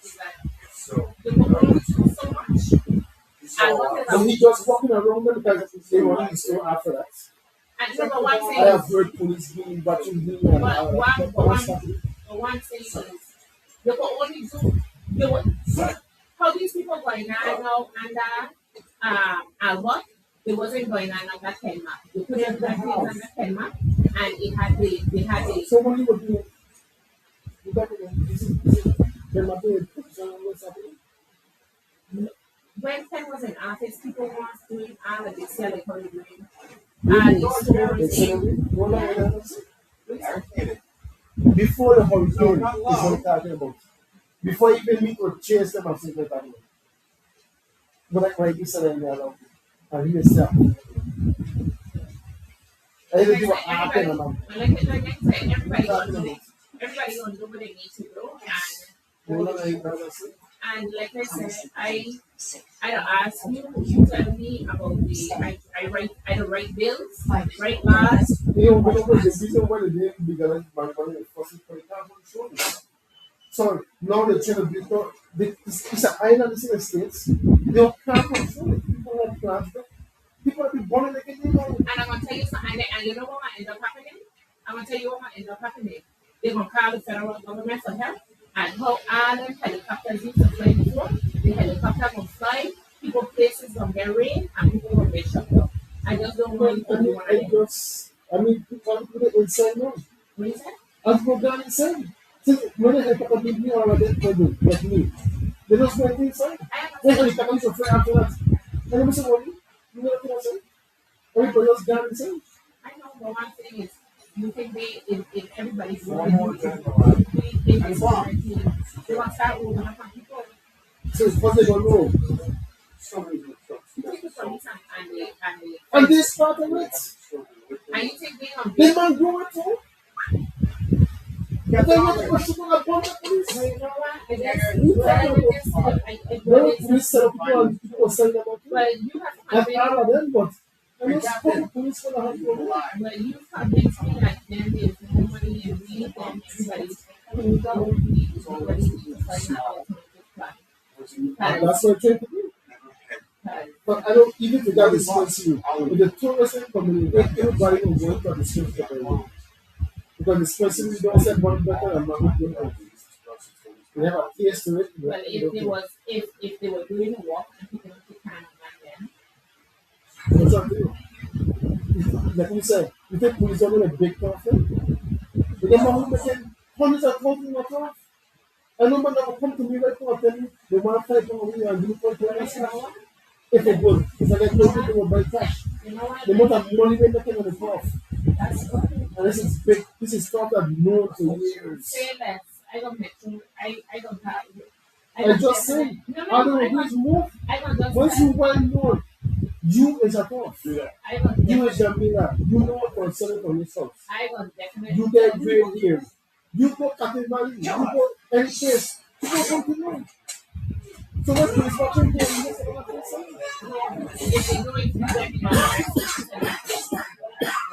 is that So. the people do so much. And what is So he just walking around them because they want to store after that. and number one I thing have is heard police being batching him and one thing is they will only do they will how these people going on now under what it wasn't going on under 10 mark. They put it back under 10 mark and they had the so when you were doing, you got to they're not doing what's happening. when Ken was in office, people was doing all of this celebratory doing Before the hurricane is what I'm talking about. Before even me could chase them, I'm saying that. But like you said, and he is I Like even I do said, an app in everybody, a like I said, everybody gonna do what they need to do, and like I said, I don't ask you. You tell me about I don't write bills, write laws. the reason why they didn't legalize marijuana is because it's for the so now they're trying to build it's an island in the states. They can't control it. People have plants there. People have been born in the game. And I'm gonna tell you something, and you know what might end up happening? I'm gonna tell you what might end up happening. They're gonna call the federal government for help, and how all them helicopters used to fly before, the helicopter gonna fly, people places gonna get rain, and people gonna get shut up. I just don't want to do one of them. I mean, people put it inside now. What is that? I've go down inside. See, when they helicopter give me all of that trouble, like me, they just went inside. I They am helicopter used to fly after that. And I said, what? You know what I'm saying? Everybody else down inside. I know, but one thing is, you think they, if everybody's One going more to time. they want to start rolling up on people. So it's because they don't know. People from this And they start of it. and you think they gonna They man do it too. They want to push people up on the police. you know what? I No police set up people and people send them out. but you have to That's convince all of them, but I know some police for the hospital. but you convince me that then there's nobody in need and everybody don't need everybody needs to find an alternative plan. And that's what I'm trying to do. But I don't even to that dispense you. With the tourism community, everybody will go into the dispensary. Because dispensary don't say one better and one better. They have a taste to it. But if they were doing a walk and people don't take time on that What's up to you? Like you said, you take police over a big profit. But then I'm making hundreds of thousands of dollars. I know man that will come to me right now and tell me they want to fight for me and do for me. If they good, if I get no people, they will buy cash. then, you know what? The amount of money they're making on the cloth. That's good. And this is big. This is stuff I've known for years. Say less. I don't make sure I don't have I just say, no, I don't know I who's more. don't just Once you well known, you is a tough. I don't You is Jamila. You know what concern from yourself. I don't definitely You get great here. You go Captain Valley. You go any place. You go something wrong. So what's police watching here? You just say, if they do it let me know. I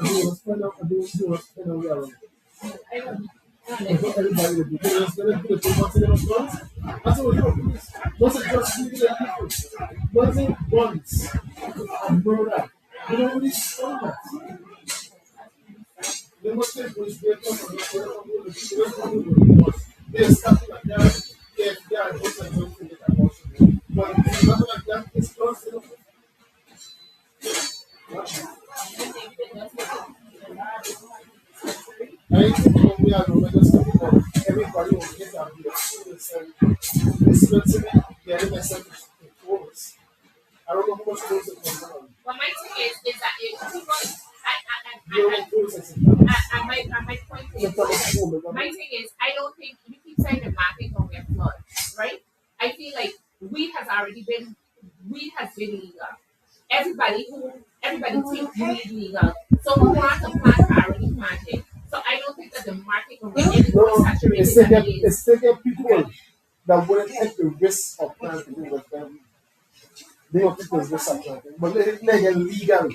do spend out. I do spend out well. I don't Everybody will be doing this. Let's do the thing once in a month. That's what we do. Once it just give the people. Once it once. And murder. You don't really say that. They must take police to they're stuff like that. If they are just a joke to get a motion. But nothing like that is close enough. I think we are going to just everybody will get out here. Dispensing it, getting myself to tours. I don't know how much tours it can run. But my thing is that if people You're in tours, I said, my point is my thing is I don't think you keep saying the market gonna get flooded, right? I feel like weed has been legal. Everybody thinks weed legal. So who wants to plant already planted. So I don't think that the market will get any more no, saturated than it is. it's taking people that wouldn't take the risk of planting with them. They don't take the risk of planting. But let it legal.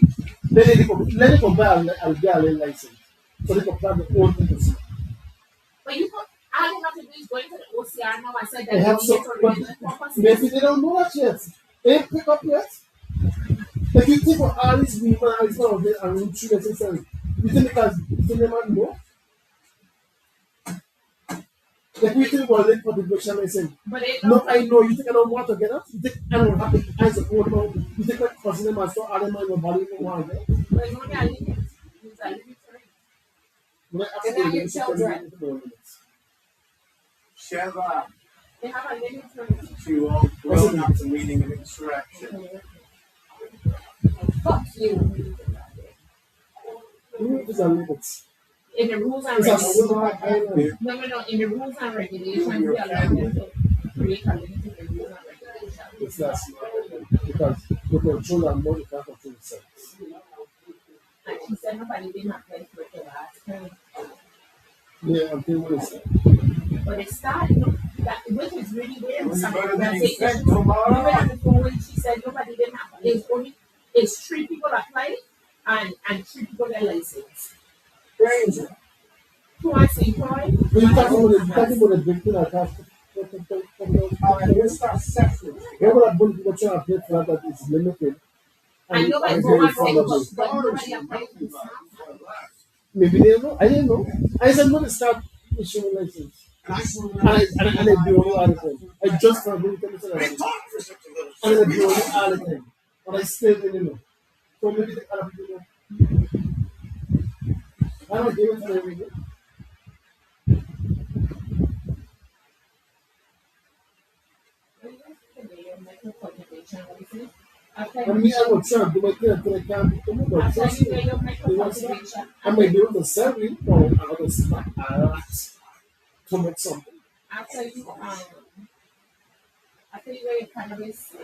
Let it go buy a legal license. So they can plant the own thing to see. But you put all you have to do is go into the OCR now and say that They have you some, need for but religious purposes. maybe they don't know that yet. They ain't pick up yet. If you think of all these people and all these people and root through necessary, you think because you think they might know? Like we think about it for the British medicine. But they No, don't. I know. You think I don't want to get up? You think I don't have the eyes of old now? You think I'm causing them and so all them in my body don't want to get? But it's only a limit. It's a limit for it. When I ask And now them, your they say, children. Sheva, They have a limit for it. to all grown-ups meeting of insurrection. Fuck you. There's a limit. In the rules and It's a regulations. small island. No. In the rules and regulations, we allow them to create a limit in the rules and regulations. It's that small island. because the control and money can't control itself. And she said nobody didn't apply for it the last time. Yeah, I'm thinking what it's But it started, that, which is really weird. When you Something better that than they you said, issued. Even tomorrow. on the phone when she said nobody didn't apply, it's 3 people applied and 3 people get licensed. crazy. 2 are St. Paul, But you're talking about the big thing I can't. Let's start separate. Remember that bunch of people trying to play for that is limited. and nobody and go very and say, affordable. but nobody applied for this. Maybe they know. I didn't know. I said when they start issuing license. And I said, And they do all the time. I just for a minute tell me something about it. And they do all the time. And I still didn't know. So maybe the other people know. I don't give it to them. And me, I would try to do my thing until I can't do it. But trust me, I might be able to sell it or another stuff to make something. After you where your cannabis,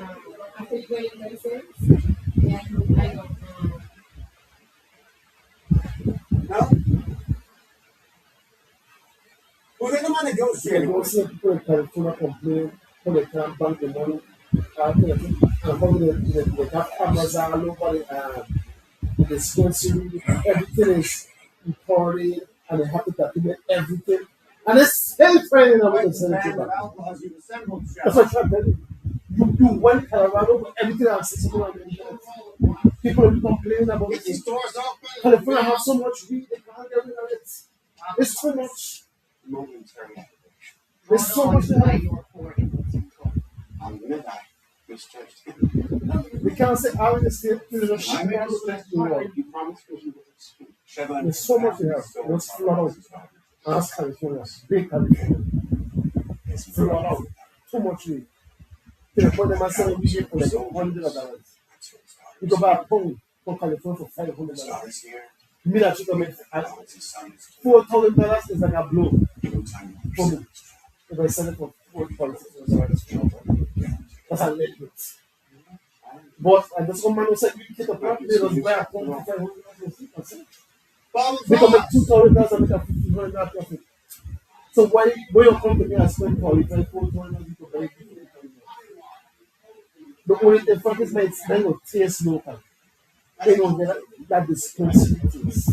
after you where your license, yeah, I don't no. Well, they're the one that goes Yeah, you through. see people in California complain how they can't bank the money. And how they have cameras all over the dispensary. Everything is imported and they have to document everything. And it's still finding out what to send it to back. That's what I'm trying to tell you. You went Colorado, but everything else is accessible on the internet. People are complaining about If the it. store's open, California have so much weed, they can't get rid of it. It's too much. momentary. There's so much to have. I'm gonna die. Misjudged him. We can't say out in the state, there's a I shit made a out mistake. of the You promised me you would. There's so much to have. Let's flood out. Ask California. Big California. It's flood out. Too much weed. To the point that my son will be here for like $100. You go buy a pound from California for $500. Me that you can make $4,000 is like a blow for me. If I sell it for $4,000, that's a little bit. But I just come man who said you take a plant, they just buy a pound for $500. They can make $2,000 and make a $1,500 profit. So why you come to me and spend $4,000 to buy it? The only difference is my smell will taste local. They don't get that dispensary taste.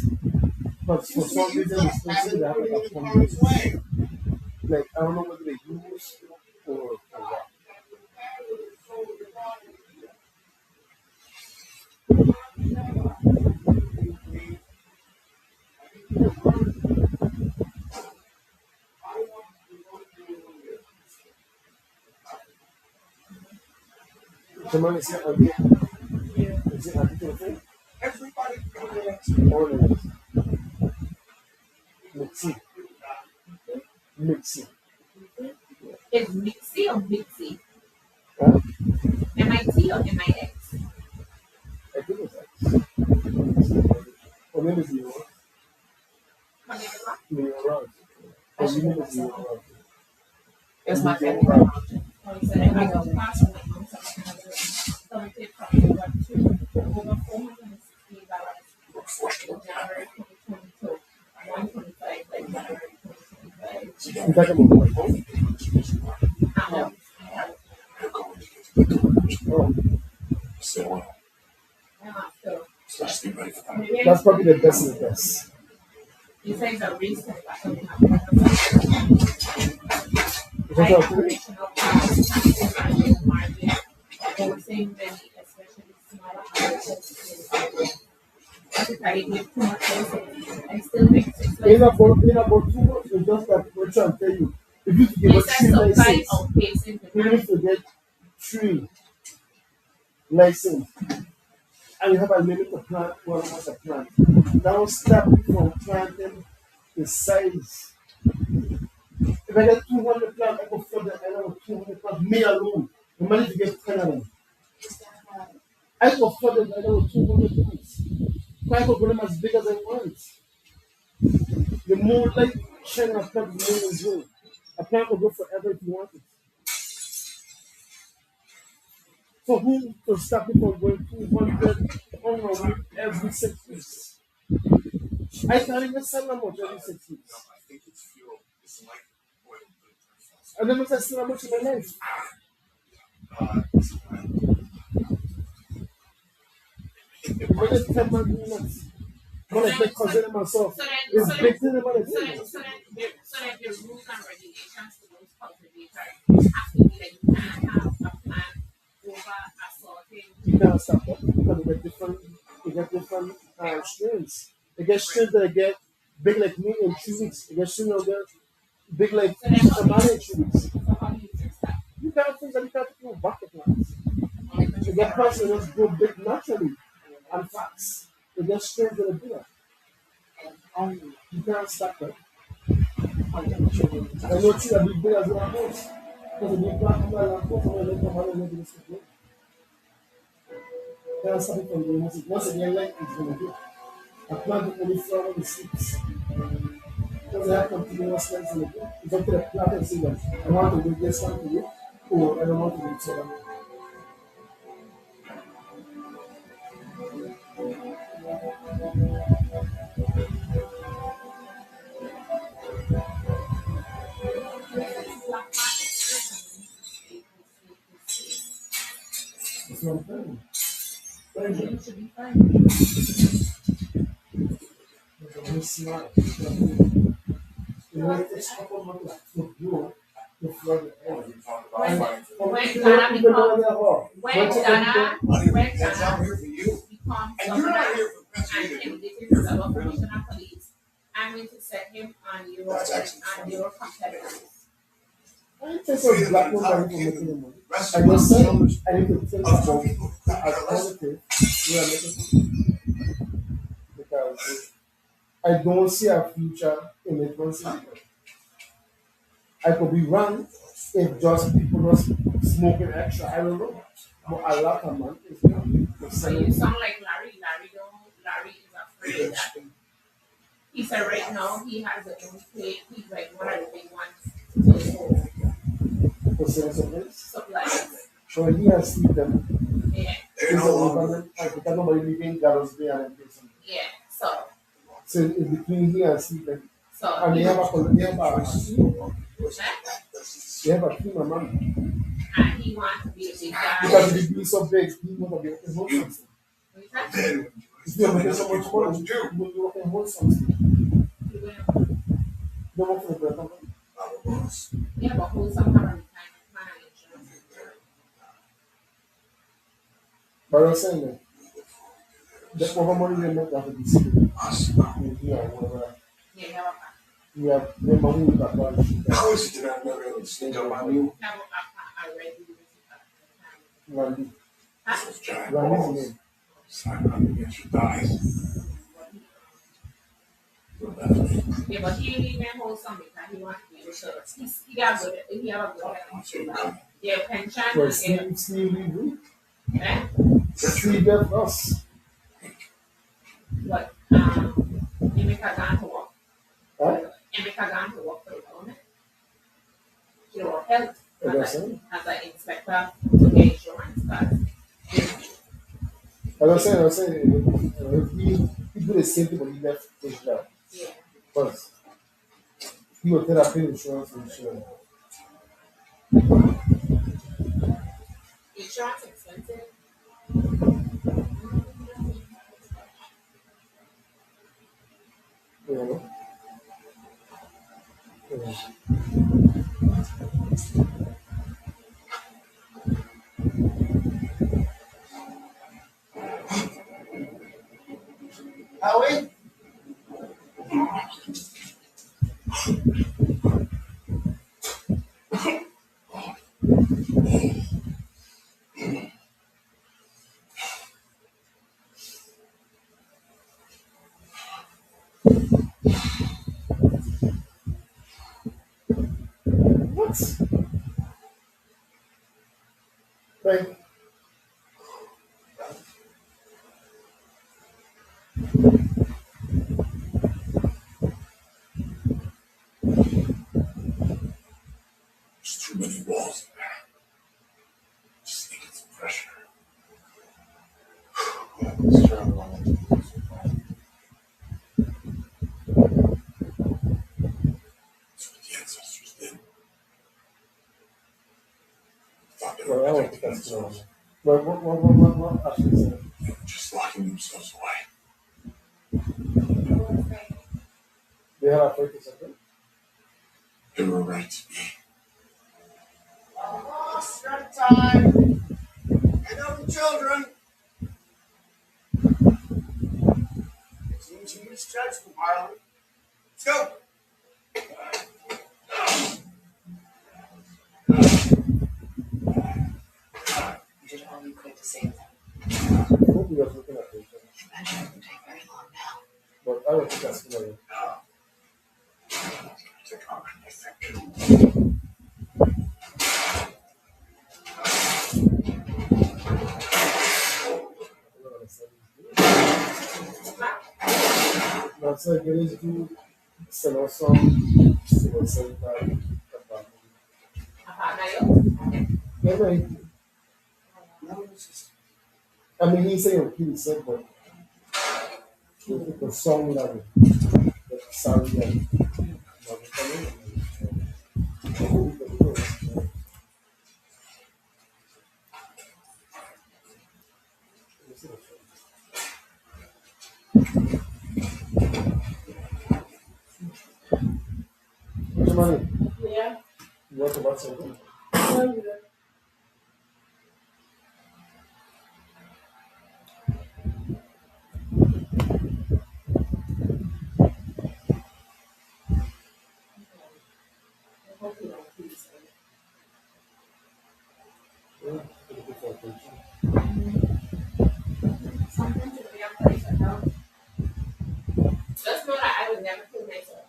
But for some reason, dispensary they have like a funny taste. Like I don't know what they use or what. Someone is here again. Is it addictive? Everybody Or like mixing. Mixing. It's Mixie or Mixie? Huh? MIT or MIX? I think it's X. Or maybe it's Neo. Neo Round. Or maybe it's Neo Round. It's my family. So I go past my mom's house. So I paid probably over $460 in January 2022. 125 like January 2025. You talking about my phone? Oh, So, So let's get ready for that. that's probably the best of the best. you say it's a reason Is that okay? They were saying many, especially smaller houses. I give too much license. I still make 6 In licenses. about 2 months, it's just that we're trying to tell you. If you give us It's a 3 supply licenses, outpacing even demand. if you get 3 licenses, and you have a limit to plant, well, what's a plant? Now stop from planting the size. If I get 200 plants, I go further, I know 200 plants, me alone. The money to get 10 of them. I go further, I know 200 plants. I go put them as big as I want. The more like China plant, the more is good. A plant will go forever if you want it. So For who to stop me from going 200 on a week every 6 weeks? I can't even sell that much every 6 weeks. I think it's fuel. It's like oil. I never tested that much in my life. When it's 10 minutes, when I make cousin and myself, it's big to the money. So then the rules and regulations to those cultivators have to be like you can't have a plant over a certain. You can't stop that because you get different strains. You get strains that get big like me in 2 weeks. You get strains that get big like Samara in 2 weeks. So how do you fix that? You can't fix that. You can't do back the plants. You get plants that just grow big naturally and fast. You get strains that are bigger. You can't stop that. I know trees are big as your house. Because if you plant them like a house, I'm going to come out and make this again. Can't stop it from doing this. Once again, like it's going to do. I plant it only flower the seeds. Because they have continuous lights in the book. It's up to the plant and see that I want to do this one to you, or I don't want to do so one. That's what I'm saying. You should be fine. It's smart. You know, it's a couple of months to grow the flower. When Ghana That's out here for you. becomes And you're not here for and Pennsylvania. this is the commissioner police, I'm going to set him on your competitors. I think so black woman for making the money. I just Restaurants, said owners, I need to think other about people who as are less. positive we are making because I don't see a future in it once I could be wrong if just people just smoking extra. I don't know. But a lot of man is the So you same. sound like Larry. Larry is afraid that he said right now he has a own plate. He's like one of the big ones to supplies. So he has seen them. Yeah, They're He's no a longer. woman, because nobody living Gallows Bay and everything. yeah. So in between here and Stephen, So and they have a team, they have a team of money. and he wants to be a big guy. Because if he be so big, he want to be his own something. What is that? Then If you're making so much money, you will be working on something. You're gonna- You don't work for the bread company. our boss. Yeah, but who's some kind of retirement plan and insurance? But I'm saying that the over money they make that to be seen Us. in here, whatever. Yeah, you have a We have the money with that bunch. How is it that I've never really seen on my new already. Randy. giant Randy's balls? name. Sign up against your thighs. Yeah, but he even hold some because he wants to be able to. He got good. He have a good health. Yeah, pension. For Yeah. Steve Lee, Eh? Steve left us. But he make a gun to work. Huh? He make a gun to work for the government. He will help What I'm saying? as an inspector to get insurance card. I'm saying, he do the same thing when he left his job. Yeah. First, he will tell us pay insurance and insurance. Insurance expensive. You know? Yeah. Howie? What? Right. There's too many walls in there. Just need some pressure. Yeah, it's terrible. That's what the ancestors did. Thought they Well, were I don't protecting think that's themselves. But what Ashley said? They were just locking themselves away. They had a focus of it. They were right to be. Study time. Get up, children. It seems you misjudged them, Harlan. Let's go. You did all you could to save them. Hope you guys looking at it. Imagine it would take very long now. But I don't think that's gonna Take on an effect. That's like it is to sell us some civil certified apartment. Yeah, right. I mean, he's saying he said, but the song like the sound like what's your money? Yeah. You want to watch something? Yeah, looking for a picture. Something to be a place at home. Just know that I would never kill myself.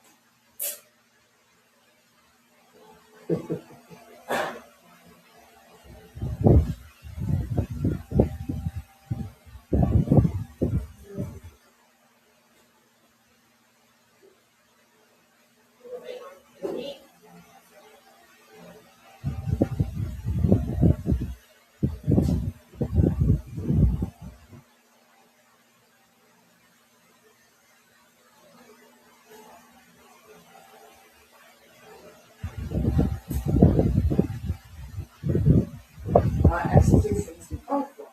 Executions in Oakville,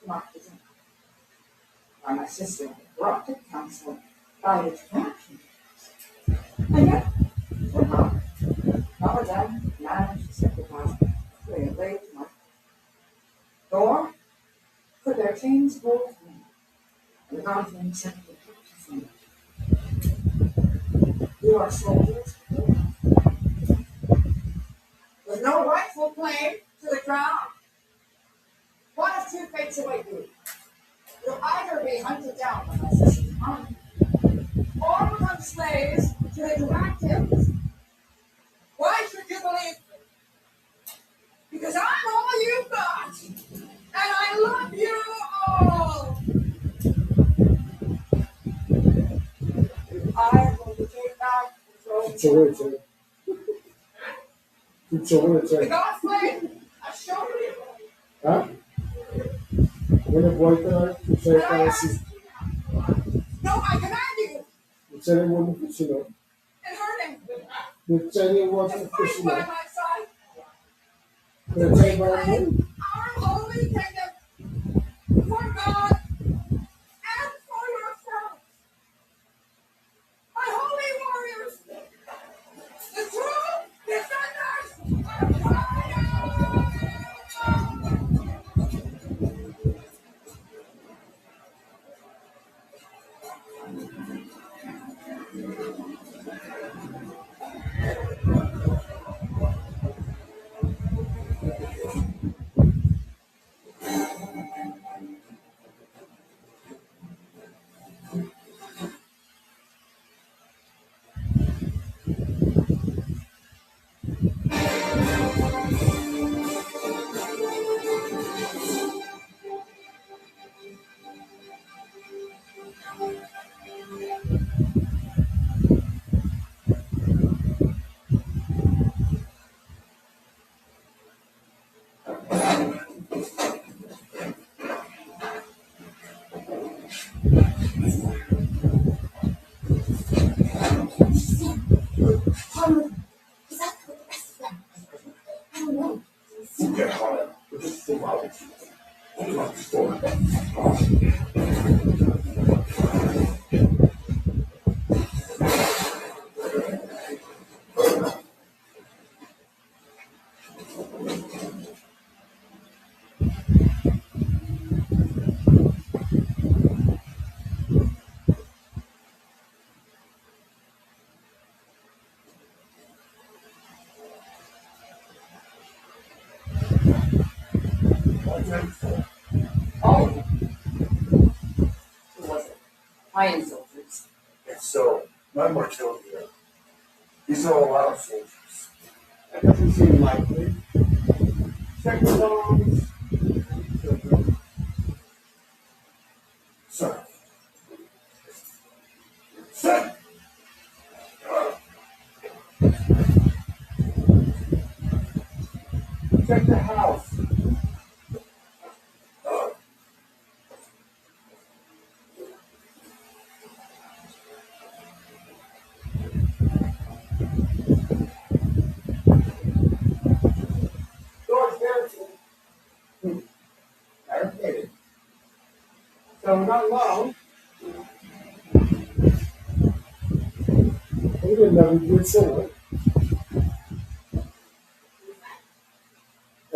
not prison. My sister brought to counsel by its reaction. And yet, somehow, Mama Dad managed to sacrifice their late life. Or, could their chains hold me? And Valentine sent the picture from me. You are soldiers. With no rightful claim to the crown. One of two fates await you. You'll either be hunted down by my sister's army, or become slaves to the direct hills. Why should you believe me? Because I'm all you've got, and I love you all. I will take back the throne. The God's flame has shown you. Huh? When the boy can say No, I command you. the Chinese wouldn't fish it up. And hurt him. The Chinese wasn't And fishing fight by up. my side. The Chinese wasn't. Our holy kingdom for God and for yourselves. My holy warriors, the true defenders of Zion. Is that what the rest of them? I don't know. Get hard. But just think about it. Hold on before. Oh. Who was it? Iron soldiers. And so, none were killed here. These are a lot of soldiers. That doesn't seem likely. Check the bones. Sir. Sir! Check the house. Door's barricaded. Barricaded. So we're not alone. How did they navigate so well?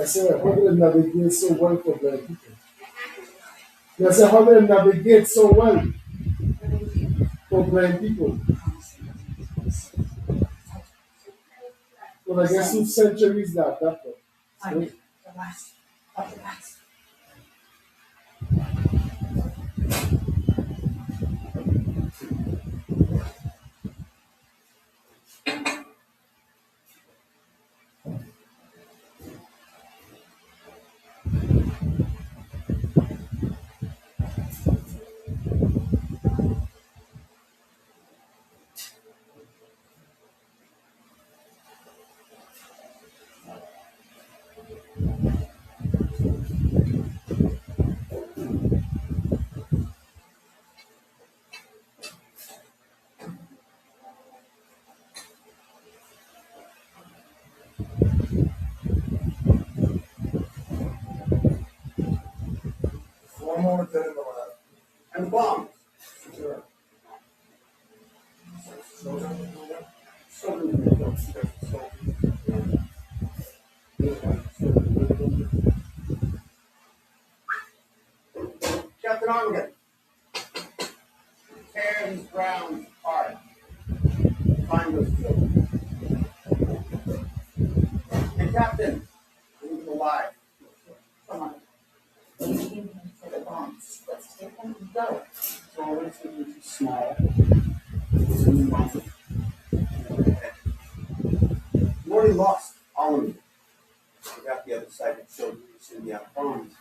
I said, how did they navigate so well for blind people? I said, how did they navigate so well for blind people? Well, I guess 2 centuries that happened. The last of the last. One more dead in the lab. And the bombs. Sure. Captain Armageddon. Tear these grounds apart. Find those children. And Captain, leave them alive. Come on. We came here for the bombs. Let's take them and go. It's always going to be small. You already lost all of you. You got the other side of children in the bombs.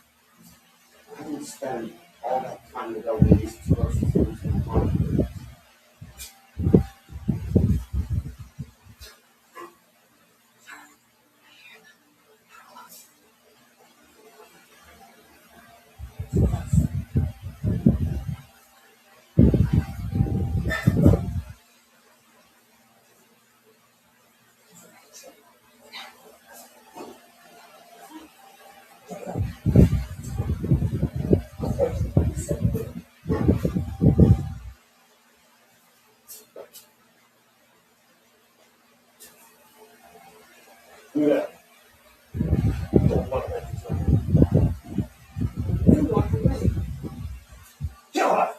I didn't spend all that time developing these explosives in the bomb. Do that. Don't want that. You walk away. Kill her!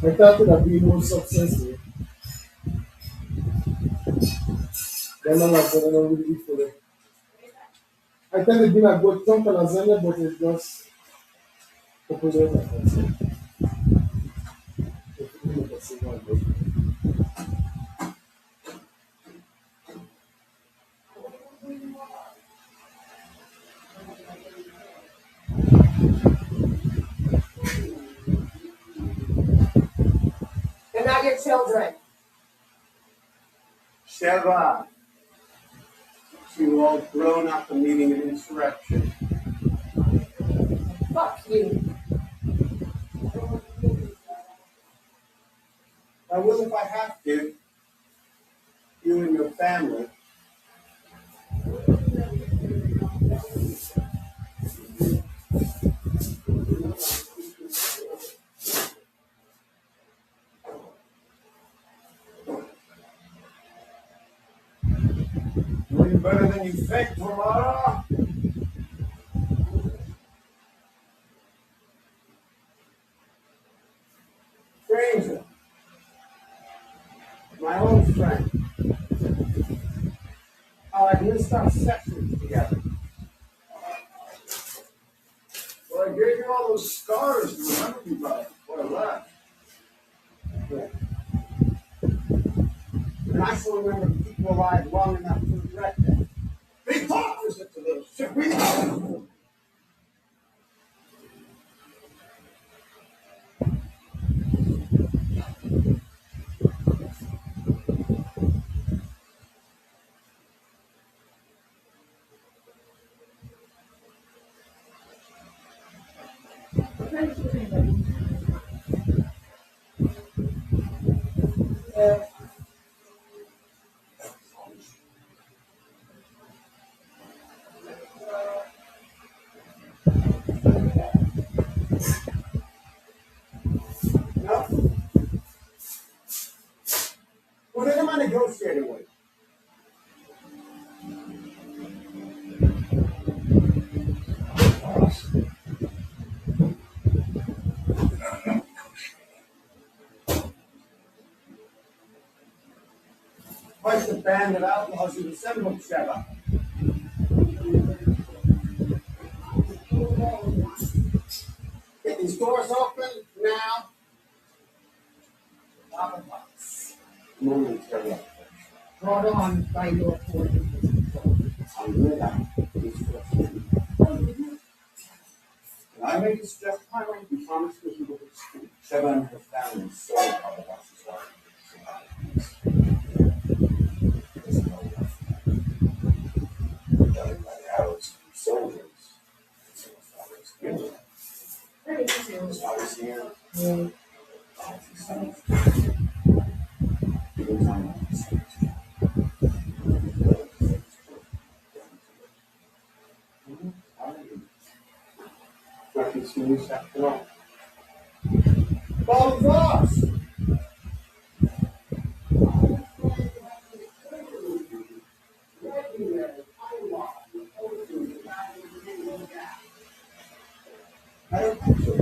I thought it would be more success. Then I'm not going to really eat for it. I think it's been a good chunk of lasagna, but it's just popular. And now your children. Sheva, you all grown up and needing an insurrection. Fuck you. I will if I have to. You and your family. Doing better than you think, Tamara. Stranger. My old friend. I've missed our sessions together. Well, I gave you all those scars to remember me by before I left. Yeah. And I still remember to keep you alive long enough to regret that. Big talkers, it's a little shit. We No. Well, then am I negotiating with? Quite the band of outlaws you've assembled, Sheva. Get these doors open now. Momentarily. Brought on by your authority. I'm with that. Can I make a suggestion, Highway? You promised me you would exclude Sheva and her family so all of us is like. There's no left. Done by the arrows and soldiers. So if I was here, if I was here, people time on the same. Nothing serious after all. Follow us! I don't think so.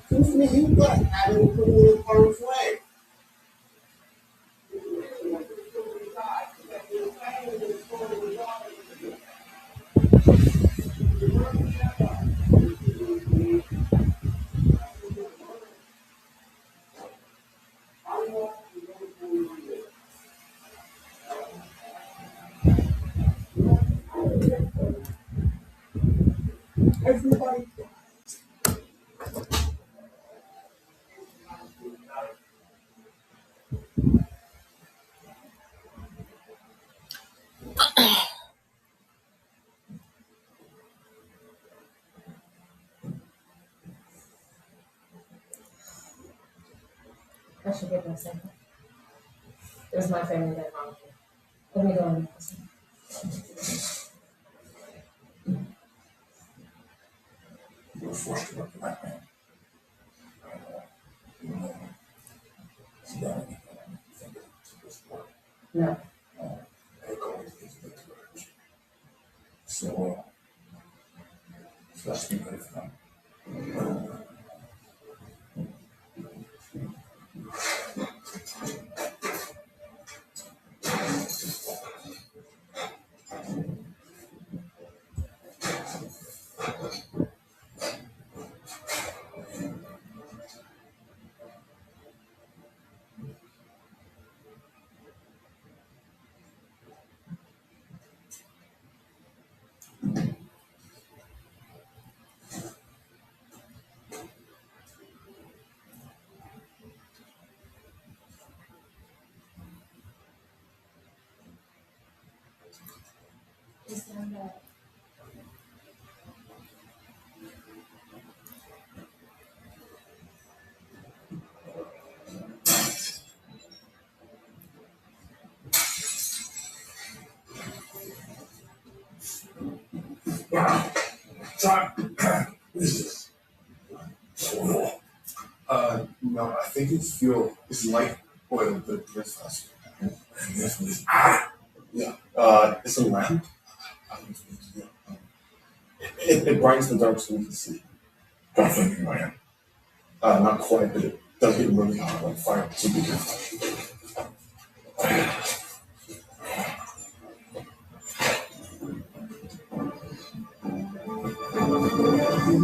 Seems to me you've got having put me in harm's way. Everybody. I should get my second. It was my family that wronged me. Let me go and listen. You were forced to work for that man. See that anything? You think it's supposed to work? No. They call these things big words. So let's be ready for them. Is there John, what is this? No, I think it's fuel. It's light oil, but this fast. And this is yeah. It's a lamp. It brightens the dark so we can see. Got flaming lamp. Not quite, but it does get really hot like fire. So be careful.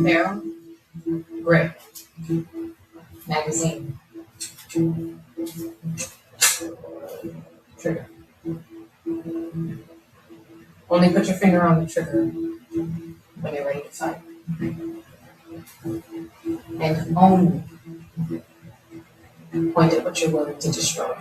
barrel? Grip. Magazine. Trigger. Only put your finger on the trigger when you're ready to fight. And only point at what you're willing to destroy.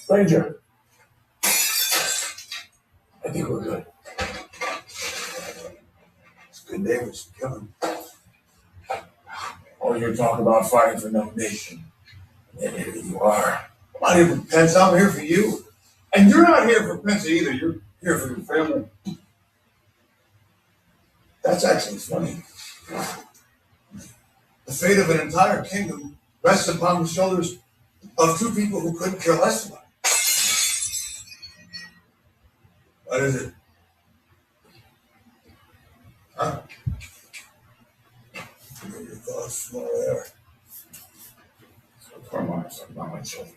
Ranger, I think we're good. It's good neighbors killing. All your talk about fighting for no nation. And here you are. I'm not here for Pence, I'm here for you. And you're not here for Pence either. You're here for your family. That's actually funny. The fate of an entire kingdom rests upon the shoulders of two people who couldn't care less about it. What is it? Huh? Give me your thoughts from over there. So Carmine's about my children.